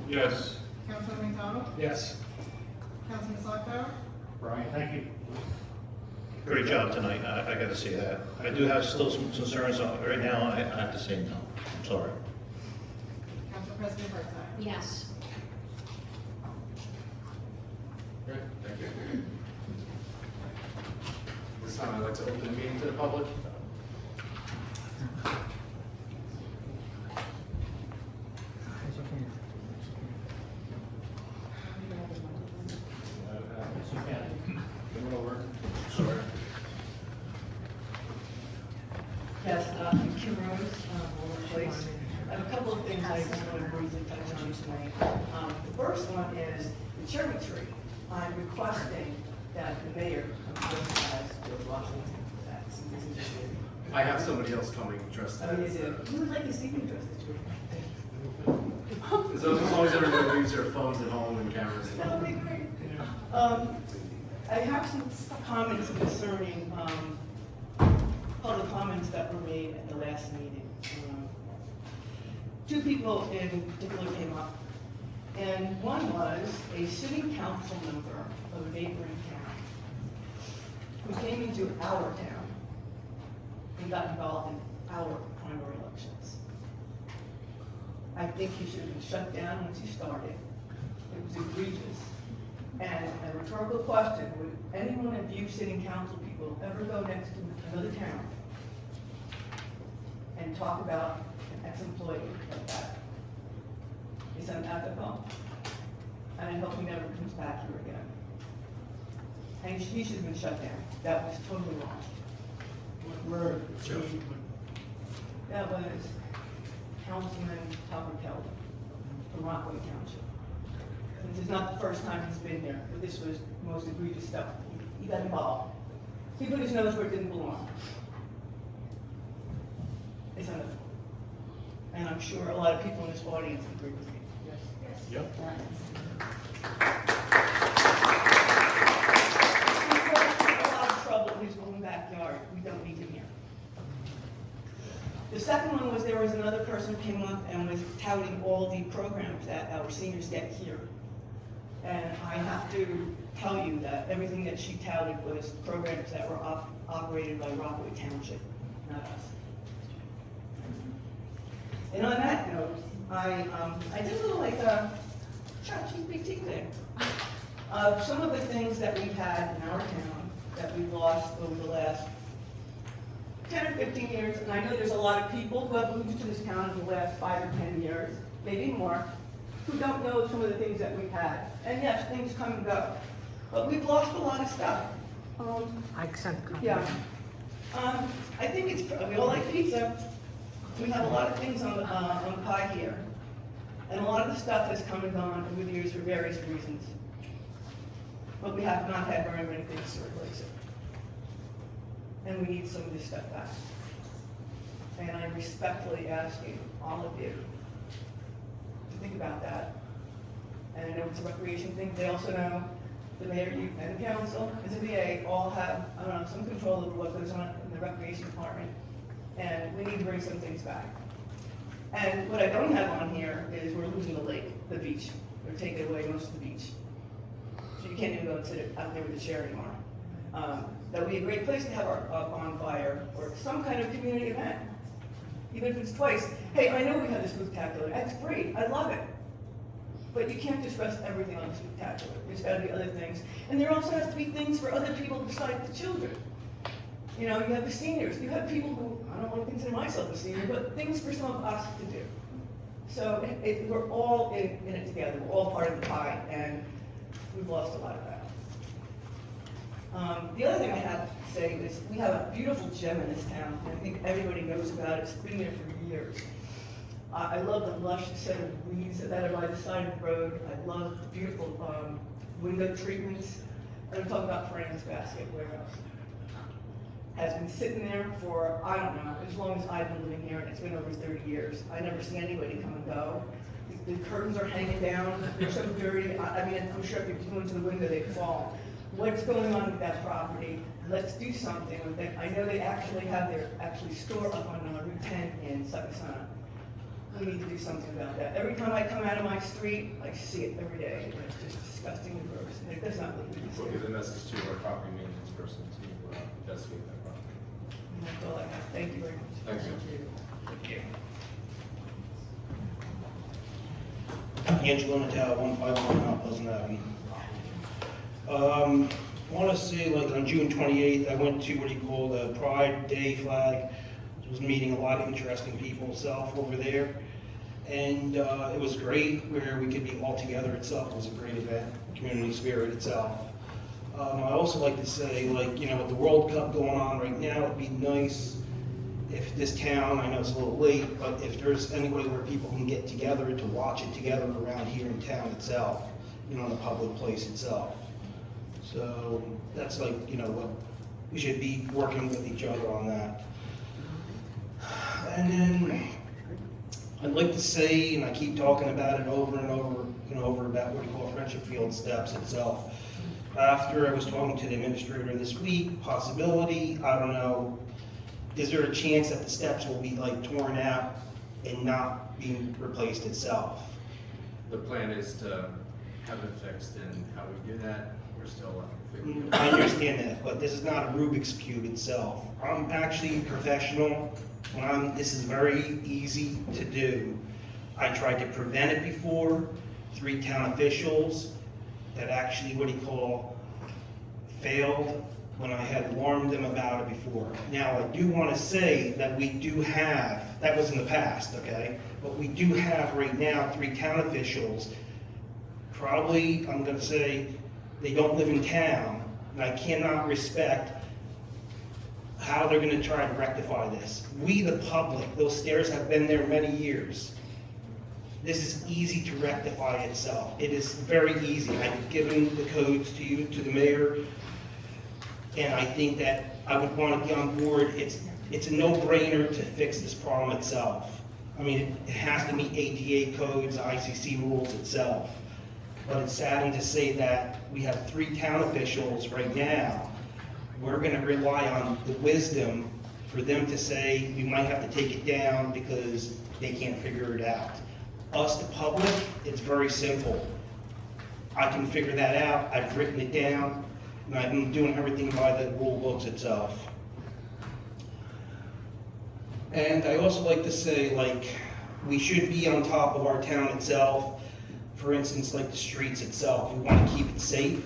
Yes. Councilman McDonald? Yes. Councilman Sluggo? Brian, thank you. Great job tonight, I gotta say that. I do have still some concerns, right now, I have to say no, I'm sorry. Council President Birdseye? Yes. Okay, thank you. This time I'd like to open the meeting to the public. Yes, Kim Rose, Willow Place. I have a couple of things I just want to briefly touch on tonight. The first one is the cherry tree. I'm requesting that the mayor comes as George Washington. That's, this is just it. I have somebody else coming dressed I as. mean, you would like to see me dressed as George Washington. So as long as everybody leaves their phones at home and cameras. That would be great. I have some comments concerning public comments that were made at the last meeting. Two people in particular came up, and one was a city council member of a neighboring town who came into our town and got involved in our primary elections. I think he should have been shut down once he started. It was egregious. And a rhetorical question, would any one of you sitting council people ever go next to another town and talk about an ex-employee like that? It's unethical, and I hope he never comes back here again. And he should have been shut down. That was totally wrong. Word. That was Councilman Tucker Kelly from Rockaway Township. This is not the first time he's been here, but this was the most egregious stuff. He got involved. He put his nose where it didn't belong. It's unethical. And I'm sure a lot of people in this audience agree with me. Yes. Yep. He's causing a lot of trouble in his own backyard. We don't need him here. The second one was there was another person who came up and was touting all the programs that our seniors get here. And I have to tell you that everything that she touted was programs that were operated by Rockaway Township, not us. And on that note, I did a little like ChatGPT thing. Some of the things that we've had in our town that we've lost over the last 10 or 15 years, and I know there's a lot of people who have moved to this town in the last 5 or 10 years, maybe more, who don't know some of the things that we've had. And yes, things come and go, but we've lost a lot of stuff. I accept compliment. Yeah. I think it's, we all like pizza. We have a lot of things on the pie here. And a lot of the stuff has come and gone over the years for various reasons. But we have not had very many things to replace it. And we need some of this stuff back. And I'm respectfully asking all of you to think about that. And I know it's a recreation thing. They also know the mayor and the council and the VA all have, I don't know, some control over what goes on in the recreation department. And we need to bring some things back. And what I don't have on here is we're losing the lake, the beach. They're taking away most of the beach. So you can't even go and sit out there with the chair anymore. That would be a great place to have our bonfire or some kind of community event. Even if it's twice. Hey, I know we have this spectacular. That's great. I love it. But you can't just rest everything on the spectacular. There's got to be other things. And there also has to be things for other people besides the children. You know, you have the seniors. You have people who, I don't want to consider myself a senior, but things for some of us to do. So we're all in it together. We're all part of the pie, and we've lost a lot of that. The other thing I have to say is we have a beautiful gem in this town, and I think everybody knows about it. It's been there for years. I love the lush set of weeds that are by the side of the road. I love the beautiful window treatments. And I'm talking about Fran's Basket Warehouse. has been sitting there for, I don't know, as long as I've been living here, and it's been over 30 years. I've never seen anybody come and go. The curtains are hanging down, they're so dirty. I mean, I'm sure if you go into the window, they'd fall. What's going on with that property? Let's do something with it. I know they actually have their store up on Route 10 in Succotash. We need to do something about that. Every time I come out of my street, I see it every day. It's just disgusting and gross. And it does not look good. We'll give the message to our property maintenance person to investigate that property. And that's all I have. Thank you very much. Thank you. Thank you. Angelo Natale, 151 Mount Pleasant Avenue. I want to say, like, on June 28th, I went to what you call the Pride Day flag. I was meeting a lot of interesting people itself over there. And it was great where we could be all together itself. It was a great event, community spirit itself. I also like to say, like, you know, with the World Cup going on right now, it'd be nice if this town, I know it's a little late, but if there's any way where people can get together to watch it together around here in town itself, you know, in the public place itself. So that's like, you know, what we should be working with each other on that. And then I'd like to say, and I keep talking about it over and over and over, about what we call Friendship Field Steps itself. After I was talking to the administrator this week, possibility, I don't know, is there a chance that the steps will be like torn out and not being replaced itself? The plan is to have it fixed, and how we do that, we're still figuring it I out. understand that, but this is not a Rubik's Cube itself. I'm actually professional. This is very easy to do. I tried to prevent it before. 3 town officials that actually, what do you call, failed when I had warned them about it before. Now, I do want to say that we do have, that was in the past, okay? But we do have right now 3 town officials. Probably, I'm going to say, they don't live in town, and I cannot respect how they're going to try to rectify this. We, the public, those stairs have been there many years. This is easy to rectify itself. It is very easy. I've given the codes to you, to the mayor, and I think that I would want to be on board. It's a no-brainer to fix this problem itself. I mean, it has to meet ADA codes, ICC rules itself. But it's saddening to say that we have 3 town officials right now. We're going to rely on the wisdom for them to say we might have to take it down because they can't figure it out. Us, the public, it's very simple. I can figure that out. I've written it down, and I've been doing everything by the rule books itself. And I also like to say, like, we should be on top of our town itself. For instance, like the streets itself. We want to keep it safe,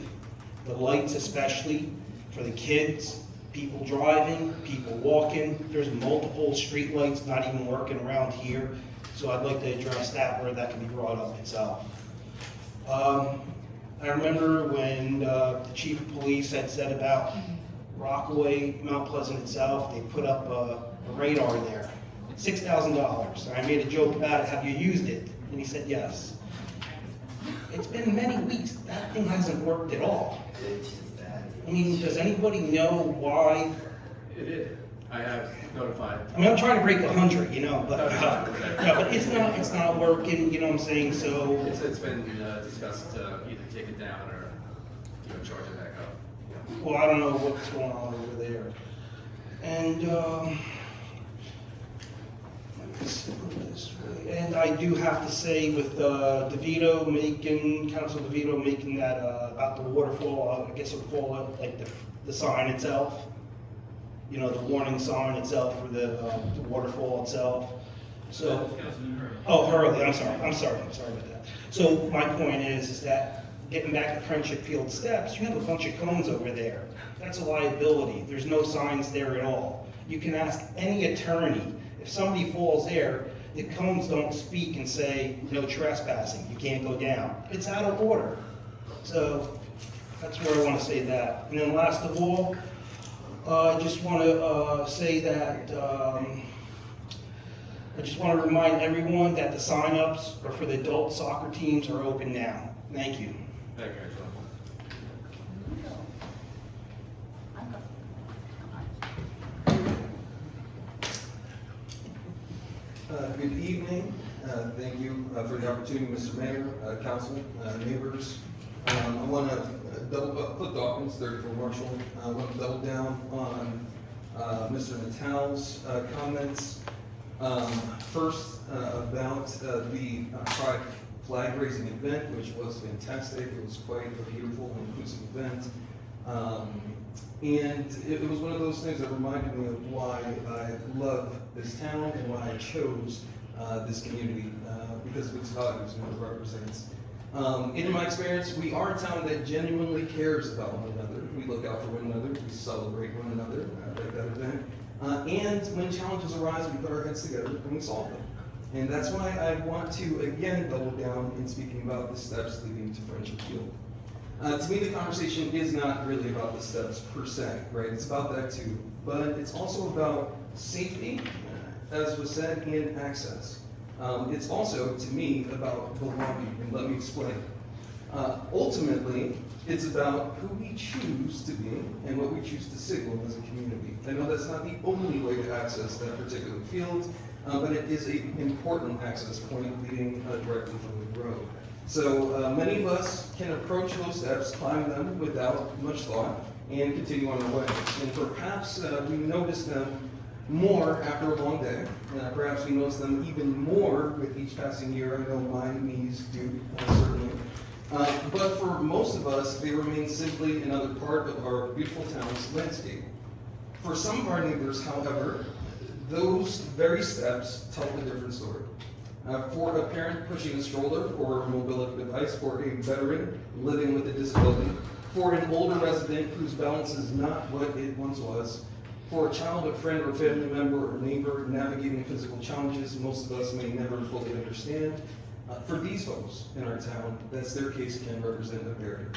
the lights especially, for the kids, people driving, people walking. There's multiple street lights not even working around here. So I'd like to address that where that can be brought up itself. I remember when the chief of police had said about Rockaway, Mount Pleasant itself, they put up a radar there, $6,000. And I made a joke about it, have you used it? And he said yes. It's been many weeks, that thing hasn't worked at all. I mean, does anybody know why? It is. I have notified. I mean, I'm trying to break 100, you know, but, but it's not working, you know what I'm saying, so. It's been discussed to either take it down or, you know, charge it back up. Well, I don't know what's going on over there. And, and I do have to say with Council DeVito making that about the waterfall, I guess we'll call it like the sign itself. You know, the warning sign itself for the waterfall itself. So, oh, Hurley, I'm sorry about that. So my point is that getting back to Friendship Field Steps, you have a bunch of cones over there. That's a liability. There's no signs there at all. You can ask any attorney, if somebody falls there, the cones don't speak and say, no trespassing, you can't go down. It's out of order. So that's where I want to say that. And then last of all, I just want to say that I just want to remind everyone that the sign-ups for the adult soccer teams are open now. Thank you. Thank you, Angela. Good evening. Thank you for the opportunity, Mr. Mayor, council, neighbors. I want to Cliff Dawkins, 34 Marshall. I want to double down on Mr. Natal's comments. First, about the Pride flag raising event, which was fantastic. It was quite a beautiful and inclusive event. And it was one of those things that reminded me of why I love this town and why I chose this community, because of its values and what it represents. In my experience, we are a town that genuinely cares about one another. We look out for one another, we celebrate one another at that event. And when challenges arise, we put our heads together and we solve them. And that's why I want to, again, double down in speaking about the steps leading to Friendship Field. To me, the conversation is not really about the steps per se, right? It's about that too. But it's also about safety, as was said, and access. It's also, to me, about belonging, and let me explain. Ultimately, it's about who we choose to be and what we choose to signal as a community. I know that's not the only way to access that particular field, but it is an important access point leading directly from the road. So many of us can approach those steps, climb them without much thought, and continue on our way. And perhaps we notice them more after a long day. Perhaps we notice them even more with each passing year. I know my knees do, certainly. But for most of us, they remain simply another part of our beautiful town's landscape. For some of our neighbors, however, those very steps tell a different story. For a parent pushing a stroller or a mobility device, for a veteran living with a disability, for an older resident whose balance is not what it once was, for a child, a friend, or family member, or neighbor navigating physical challenges most of us may never fully understand, for these folks in our town, that's their case can represent a barrier.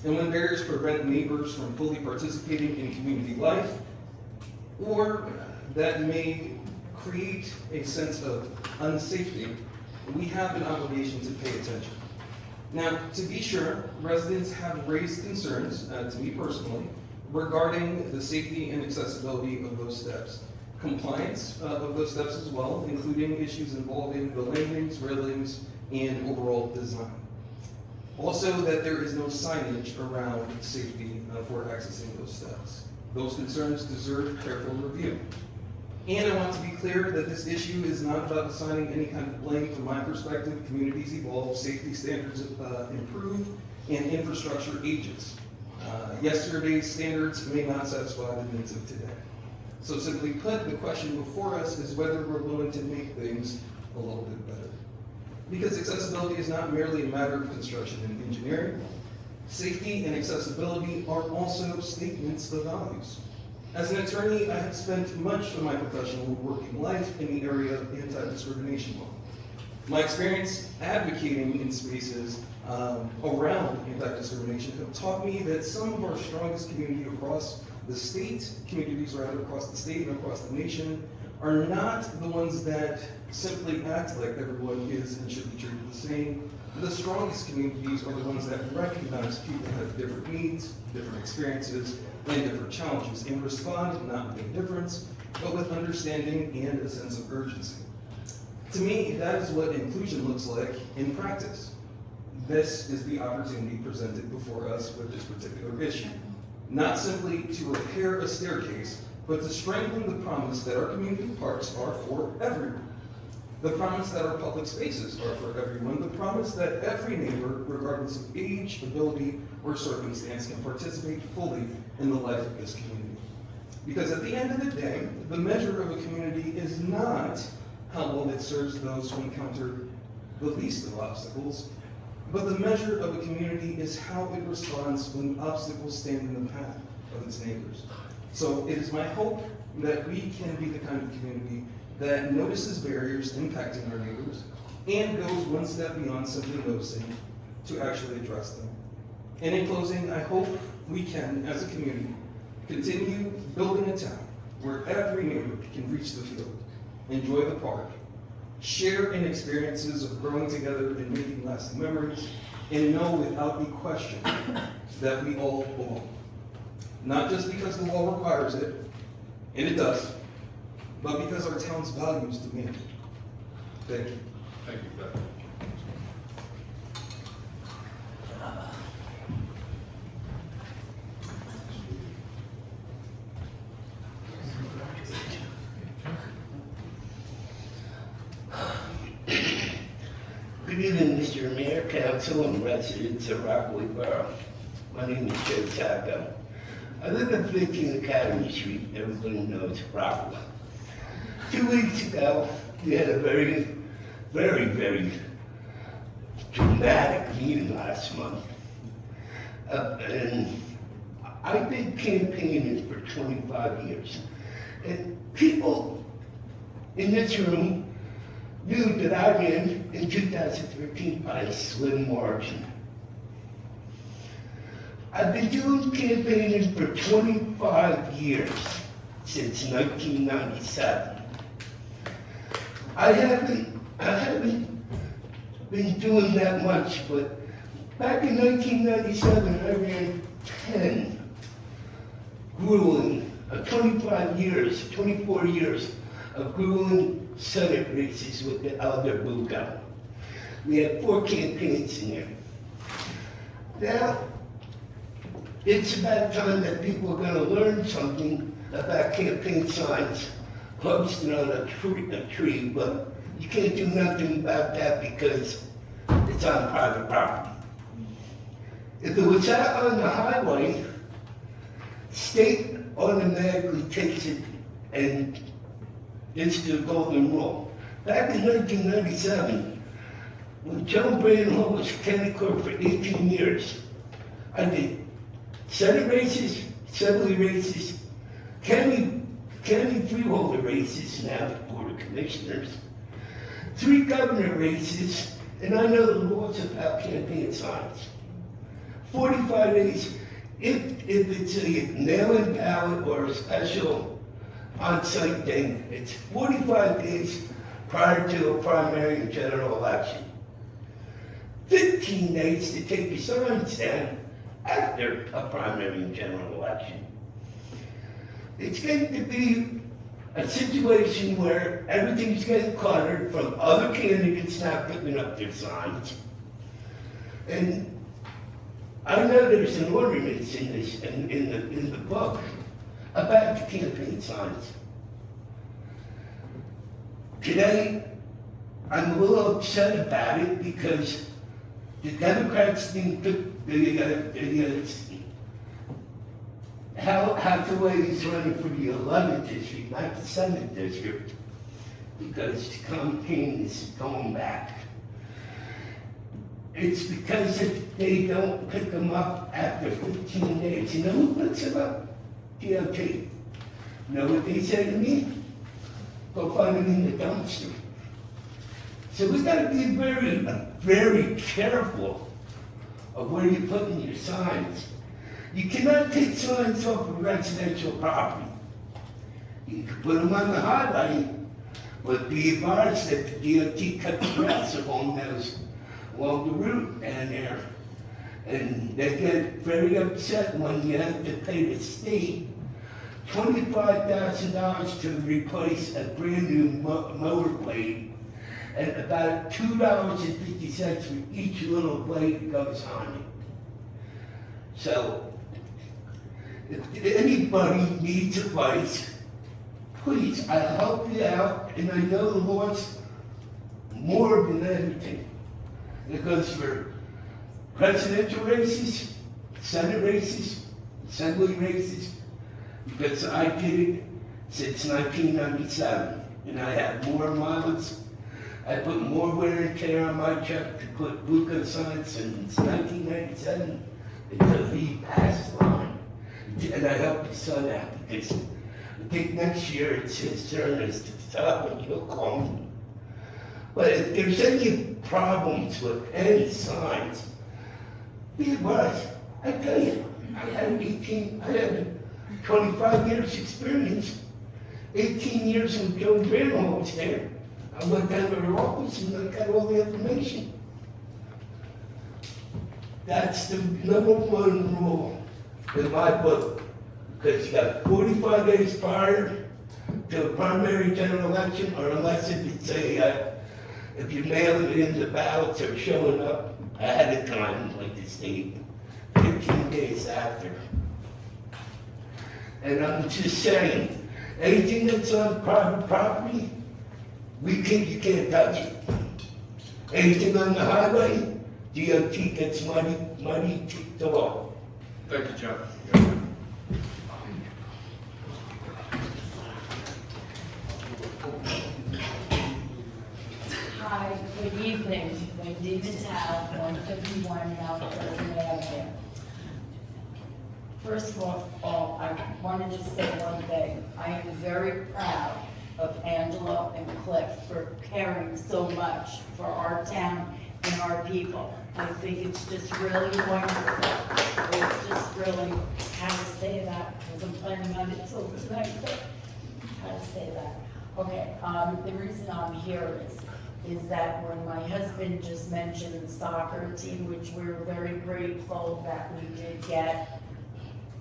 And when barriers prevent neighbors from fully participating in community life, or that may create a sense of unsafety, we have an obligation to pay attention. Now, to be sure, residents have raised concerns, to me personally, regarding the safety and accessibility of those steps. Compliance of those steps as well, including issues involving the landings, railings, and overall design. Also, that there is no signage around safety for accessing those steps. Those concerns deserve careful review. And I want to be clear that this issue is not about assigning any kind of blame. From my perspective, communities evolve, safety standards improve, and infrastructure ages. Yesterday's standards may not satisfy the needs of today. So simply put, the question before us is whether we're willing to make things a little bit better. Because accessibility is not merely a matter of construction and engineering. Safety and accessibility are also statements of values. As an attorney, I have spent much of my professional working life in the area of anti-discrimination law. My experience advocating in spaces around anti-discrimination have taught me that some of our strongest communities across the state, across the state and across the nation, are not the ones that simply act like everyone is and should be treated the same. The strongest communities are the ones that recognize people have different needs, different experiences, and different challenges, and respond not with indifference, but with understanding and a sense of urgency. To me, that is what inclusion looks like in practice. This is the opportunity presented before us with this particular issue. Not simply to repair a staircase, but to strengthen the promise that our community parks are for everyone. The promise that our public spaces are for everyone. The promise that every neighbor, regardless of age, ability, or circumstance, can participate fully in the life of this community. Because at the end of the day, the measure of a community is not how well it serves those who encounter the least of obstacles, but the measure of a community is how it responds when obstacles stand in the path of its neighbors. So it is my hope that we can be the kind of community that notices barriers impacting our neighbors and goes one step beyond simply noticing to actually address them. And in closing, I hope we can, as a community, continue building a town where every neighbor can reach the field, enjoy the park, share in experiences of growing together and making lasting memories, and know without a question that we all belong. Not just because the law requires it, and it does, but because our town's values demand it. Thank you. Thank you, Beth. Good evening, Mr. Mayor, Council, and residents of Rockaway Borough. My name is Joe Taco. I live at 15 Academy Street. Everybody knows Rockaway. 2 weeks ago, we had a very dramatic meeting last month. And I've been campaigning for 25 years. And people in this room knew that I ran in 2013 by a slim margin. I've been doing campaigning for 25 years, since 1997. I haven't been doing that much, but back in 1997, I ran 10 grueling, 24 years of grueling Senate races with the Elder Bucco. We had 4 campaigns in there. Now, it's about time that people are going to learn something about campaign signs posted on a tree, but you can't do nothing about that because it's on private property. If it was out on the highway, state automatically takes it, and it's the golden rule. Back in 1997, when Joan Brandon was county clerk for 18 years, I did Senate races, Assembly races, county freeholder races, now the Board of Commissioners, 3 governor races, and I know the laws about campaign signs. 45 days, if it's a mail-in ballot or a special on-site thing, it's 45 days prior to a primary and general election. 15 days to take your signs down after a primary and general election. It's going to be a situation where everything's getting cluttered from other candidates not putting up their signs. And I know there's an ordinance in this, in the book about the campaign signs. Today, I'm a little upset about it because the Democrats didn't put Hathaway is running for the 11th district, not the 7th district, because the campaign is going back. It's because if they don't pick them up after 15 days, you know who picks them up? DOT. You know what they say to me? Go find them in the dumpster. So we gotta be very careful of where you're putting your signs. You cannot take signs off of residential property. You can put them on the highway, but be advised that the DOT cut the grass along the route down there. And they get very upset when you have to pay the state $25,000 to replace a brand new motor blade, and about $2.50 for each little blade that goes on it. So, if anybody needs advice, please, I'll help you out, and I know the law's more than everything. It goes for presidential races, Senate races, Assembly races, because I did it since 1997, and I have more mileage. I put more wear and tear on my truck to put Bucco signs since 1997 until he passed the line. And I helped his son out because I think next year it's his turn as to the top and he'll call me. But if there's any problems with any signs, be advised. I tell you, I had 25 years experience, 18 years when Joe Brandon was there. I went down to her office and I got all the information. That's the #1 rule in my book, because you got 45 days prior to a primary general election, or unless it's if you mail it in, the ballots are showing up ahead of time, like the state, 15 days after. And I'm just saying, anything that's on private property, you can't touch it. Anything on the highway, DOT gets money ticked off. Thank you, Joe. Hi, good evening. Wendy Vitale, 151 Mount Pleasant Avenue. First of all, I wanted to say one thing. I am very proud of Angela and Cliff for caring so much for our town and our people. I think it's just really wonderful. It's just really, how to say that, because I'm planning on it till tonight, but how to say that. Okay, the reason I'm here is that when my husband just mentioned the soccer team, which we're very grateful that we did get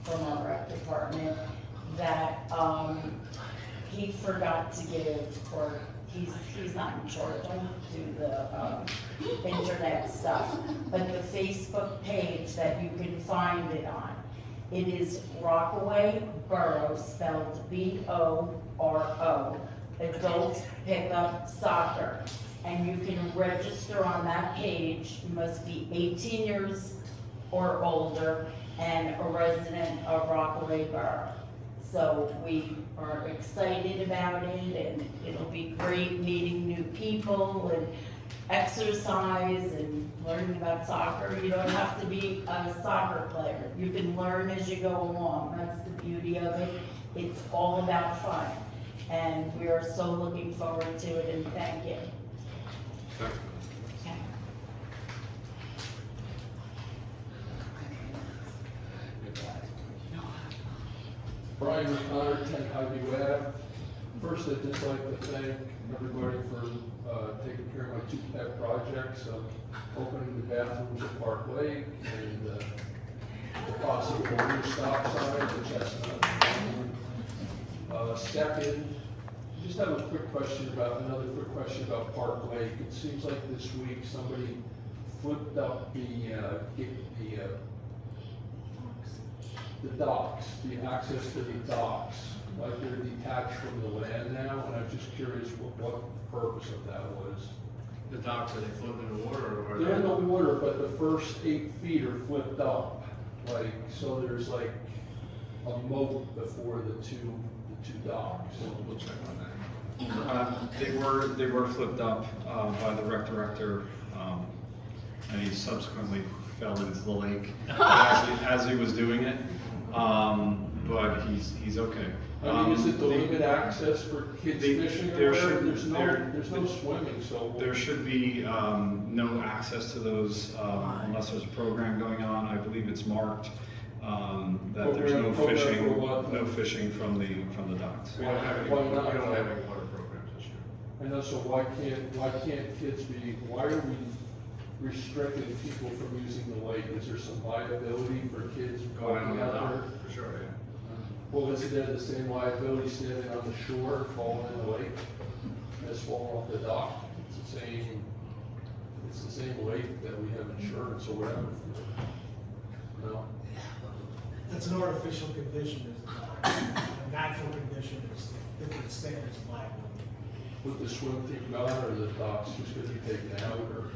from our rec department, that he forgot to give, or he's not in charge, I do the internet stuff, but the Facebook page that you can find it on, it is Rockaway Borough, spelled B-O-R-O, Adult Pickup Soccer. And you can register on that page. You must be 18 years or older and a resident of Rockaway Borough. So we are excited about it, and it'll be great meeting new people and exercise and learning about soccer. You don't have to be a soccer player. You can learn as you go along. That's the beauty of it. It's all about fun. And we are so looking forward to it, and thank you. Brian O'Connor, 10 Highview Ave. First, I'd just like to thank everybody for taking care of my two pet projects of opening the bathrooms at Park Lake and the possible new stop sign at Chestnut. Second, just have another quick question about Park Lake. It seems like this week somebody flipped up the docks, the access to the docks, like they're detached from the land now, and I'm just curious what the purpose of that was. The docks, are they floating in the water, or? They're in the water, but the first 8 feet are flipped up, like, so there's like a moat before the two docks. We'll check on that. They were flipped up by the rec director, and he subsequently fell into the lake as he was doing it. But he's okay. I mean, is it to limit access for kids fishing or whatever? There's no swimming, so. There should be no access to those unless there's a program going on. I believe it's marked that there's no fishing from the docks. We don't have any water programs this year. I know, so why can't kids be, why are we restricting people from using the lake? Is there some liability for kids going out there? For sure, yeah. Well, isn't there the same liability standing on the shore, falling in the lake, as falling off the dock? It's the same lake that we have insurance or whatever. No? That's an artificial condition, a natural condition is different standards of liability. With the swim team gone, or the docks just gonna be taken out, or?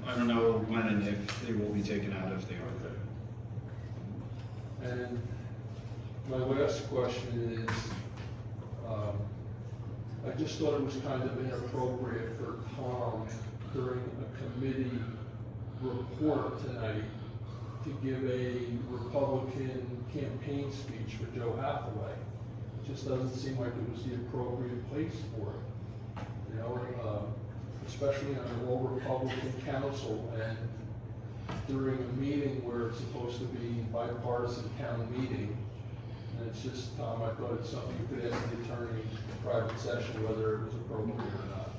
I don't know when and if they will be taken out, if they are. And my last question is, I just thought it was kind of inappropriate for Tom during a committee report tonight to give a Republican campaign speech for Joe Hathaway. It just doesn't seem like it was the appropriate place for it. You know, especially on an all-Republican council and during a meeting where it's supposed to be bipartisan town meeting. And it's just, Tom, I thought it's something you could ask the attorney in private session whether it was appropriate or not.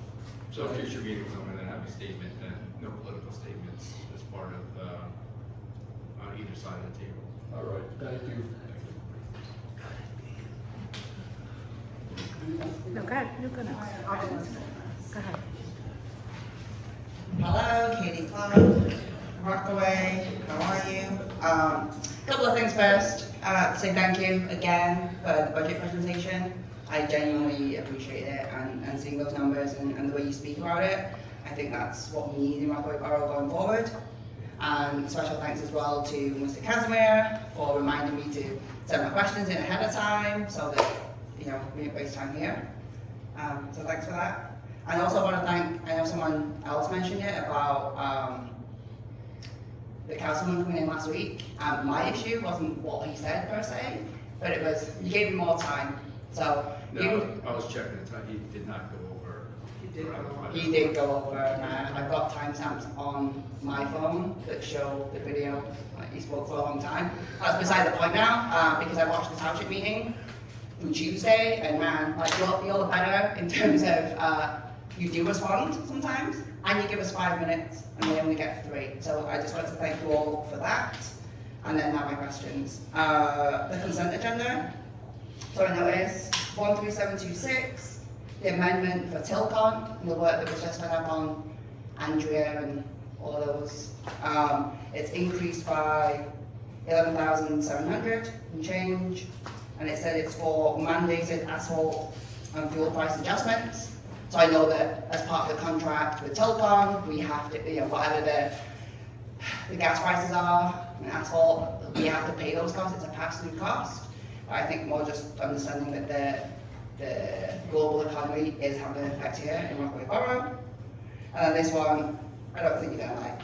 So future meetings, I'm gonna have a statement, and no political statements as part of, on either side of the table. All right, thank you. No, go ahead, you go next. Go ahead. Hello, Katie Clark, Rockaway, how are you? Couple of things first. Say thank you again for the budget presentation. I genuinely appreciate it and seeing those numbers and the way you speak about it. I think that's what we need in Rockaway Borough going forward. And special thanks as well to Mr. Casimir for reminding me to send my questions in ahead of time so that, you know, we don't waste time here. So thanks for that. And also want to thank, I know someone else mentioned it about the councilman coming in last week. My issue wasn't what he said per se, but it was, you gave him more time. So No, I was checking the time, he did not go over. He did go over, and I've got timestamps on my phone that show the video. He spoke for a long time. That's beside the point now, because I watched the township meeting on Tuesday, and man, like you're better in terms of you do respond sometimes, and you give us 5 minutes, and we only get 3. So I just want to thank you all for that. And then now my questions. The consent agenda. So I noticed 13726. The amendment for Tilcon, and the work that was just done up on Andrea and all of those. It's increased by 11,700 and change, and it said it's for mandated asphalt and fuel price adjustments. So I know that as part of the contract with Tilcon, we have to, you know, whatever the gas prices are and asphalt, we have to pay those costs. It's a pass-through cost. But I think more just understanding that the global economy is having an effect here in Rockaway Borough. And then this one, I don't think you're gonna like.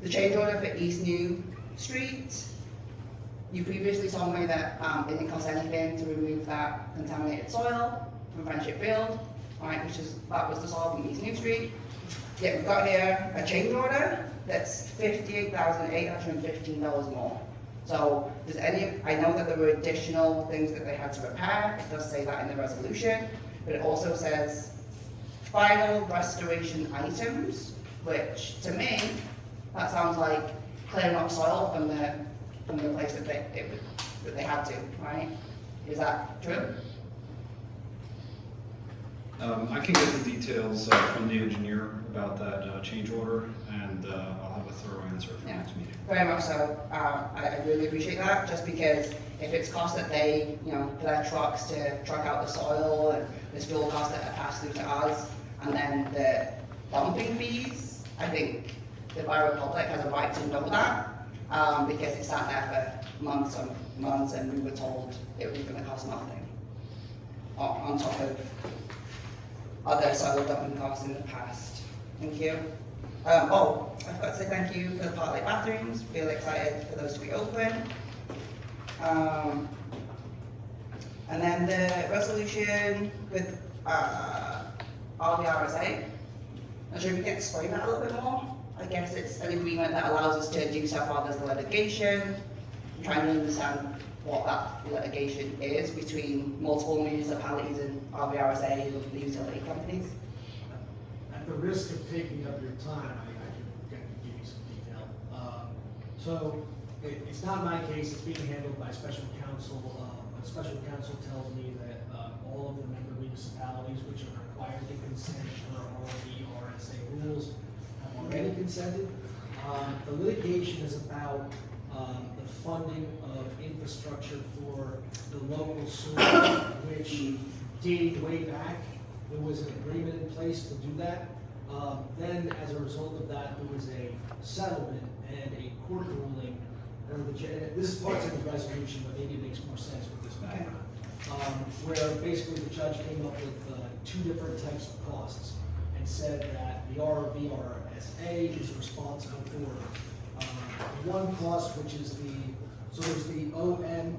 The change order for East New Street. You previously told me that it didn't cost anything to remove that contaminated soil from Friendship Field, right, that was dissolved in East New Street. Yet we've got here a change order that's $58,815 more. So does I know that there were additional things that they had to repair. It does say that in the resolution, but it also says final restoration items, which to me, that sounds like clearing up soil from the place that they had to, right? Is that true? I can get the details from the engineer about that change order, and I'll have a thorough answer for next meeting. Very much so. I really appreciate that, just because if it's cost that they, you know, for their trucks to truck out the soil, and there's fuel costs that are passed through to us, and then the dumping fees, I think the Borough Public has a right to know that, because it sat there for months and months, and we were told it was going to cost nothing, on top of other soil dumping costs in the past. Thank you. I've got to say thank you for the Park Lake bathrooms. Really excited for those to be open. And then the resolution with RVRSA. I'm sure we can explain that a little bit more. I guess it's an agreement that allows us to do stuff while there's the litigation. I'm trying to understand what that litigation is between multiple municipalities and RVRSA and the utility companies. At the risk of taking up your time, I can give you some detail. So it's not my case, it's being handled by special counsel. But special counsel tells me that all of the member municipalities which are required to consent per all the RSA rules have already consented. The litigation is about the funding of infrastructure for the local sewer, which dated way back. There was an agreement in place to do that. Then, as a result of that, there was a settlement and a court ruling. This is parts of the resolution, but maybe it makes more sense with this background. Where basically the judge came up with 2 different types of costs and said that the RVRSA is responsible for one cost, which is so there's the OMRU and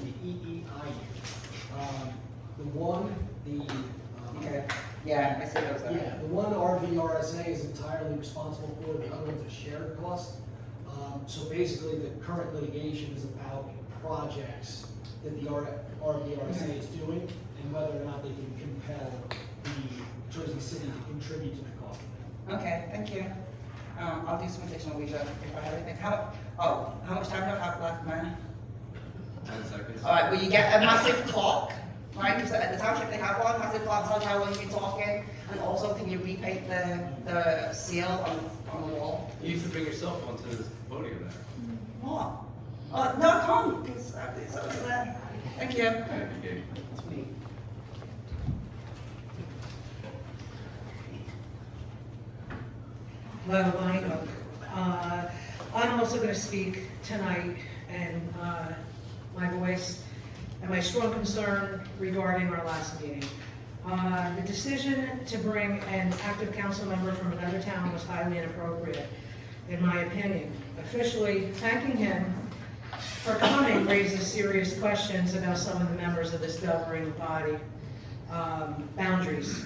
the EEIU. Yeah, I see those there. Yeah, the one RVRSA is entirely responsible for, the other one's a shared cost. So basically, the current litigation is about projects that the RVRSA is doing and whether or not they can compel the Jersey City to contribute to the cost of it. Okay, thank you. I'll do some additional research if I have anything. How much time do I have left, man? 10 seconds. All right, will you get a massive clock right? Because at the township they have one, has it tells how long you've been talking, and also can you repaint the seal on the wall? You used to bring your cell phone to this podium there. What? No, I can't, because it's over there. Thank you. It's me. Hello, Bonnie Hook. I'm also going to speak tonight, and my voice and my strong concern regarding our last meeting. The decision to bring an active council member from another town was highly inappropriate, in my opinion. Officially thanking him for coming raises serious questions about some of the members of this governing body boundaries.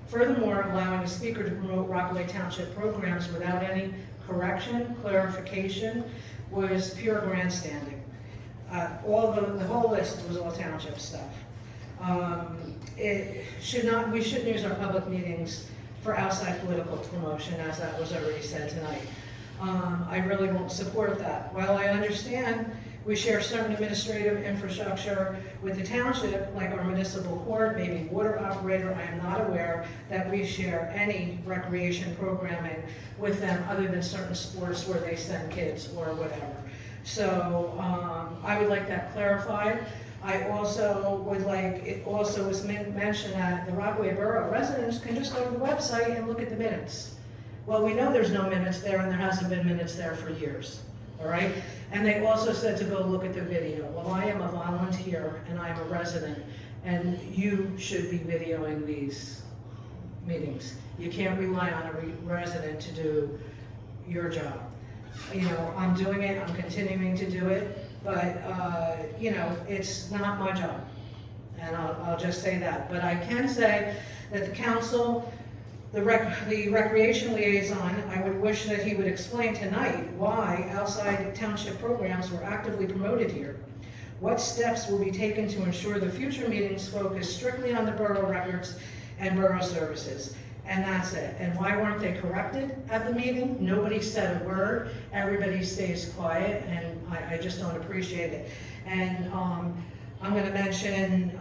Furthermore, allowing a speaker to promote Rockaway Township programs without any correction, clarification, was pure grandstanding. The whole list was all township stuff. We shouldn't use our public meetings for outside political promotion, as that was already said tonight. I really won't support that. While I understand we share certain administrative infrastructure with the township, like our municipal court, maybe water operator, I am not aware that we share any recreation programming with them other than certain sports where they send kids or whatever. So I would like that clarified. I also would like, it also was mentioned that the Rockaway Borough residents can just go to the website and look at the minutes. Well, we know there's no minutes there, and there hasn't been minutes there for years, all right? And they also said to go look at the video. Well, I am a volunteer, and I am a resident, and you should be videoing these meetings. You can't rely on a resident to do your job. You know, I'm doing it, I'm continuing to do it, but, you know, it's not my job. And I'll just say that. But I can say that the council, the recreation liaison, I would wish that he would explain tonight why outside township programs were actively promoted here. What steps will be taken to ensure the future meetings focus strictly on the borough records and borough services? And that's it. And why weren't they corrected at the meeting? Nobody said a word. Everybody stays quiet, and I just don't appreciate it. And I'm going to mention,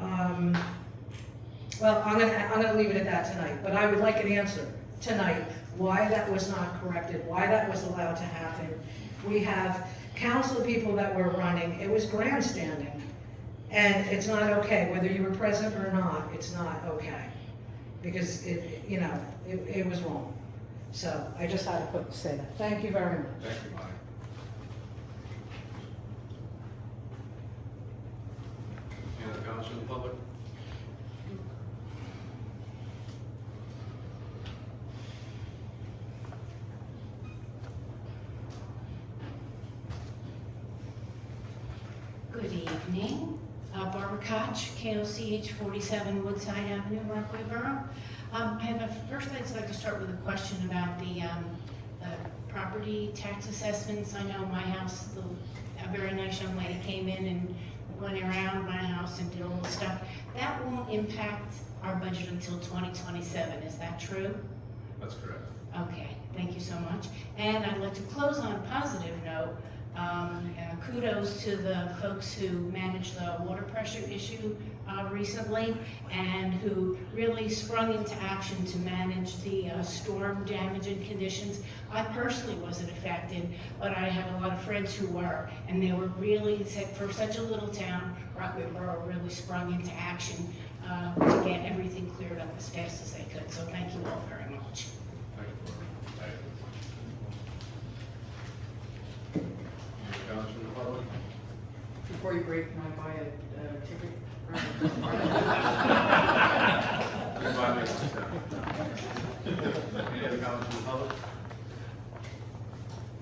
well, I'm going to leave it at that tonight. But I would like an answer tonight why that was not corrected, why that was allowed to happen. We have council people that were running. It was grandstanding, and it's not okay. Whether you were present or not, it's not okay. Because it was wrong. So I just had to say that. Thank you very much. Thank you, Bonnie. Any other comments from the public? Good evening. Barbara Koch, KOCH 47 Woodside Avenue, Rockaway Borough. First I'd like to start with a question about the property tax assessments. I know my house, a very nice young lady came in and went around my house and did all the stuff. That won't impact our budget until 2027, is that true? That's correct. Okay, thank you so much. And I'd like to close on a positive note. Kudos to the folks who managed the water pressure issue recently and who really sprung into action to manage the storm damage and conditions. I personally wasn't affected, but I have a lot of friends who were, and they were really, for such a little town, Rockaway Borough really sprung into action to get everything cleared up as fast as they could. So thank you all very much. Thank you, Barbara. Any comments from the public? Before you break, can I buy a ticket? Any other comments from the public?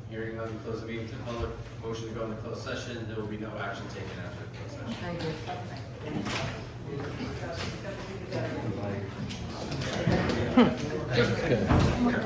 Hearing none, close the meeting to the public. Motion to go into closed session. There will be no action taken after closed session. Thank you.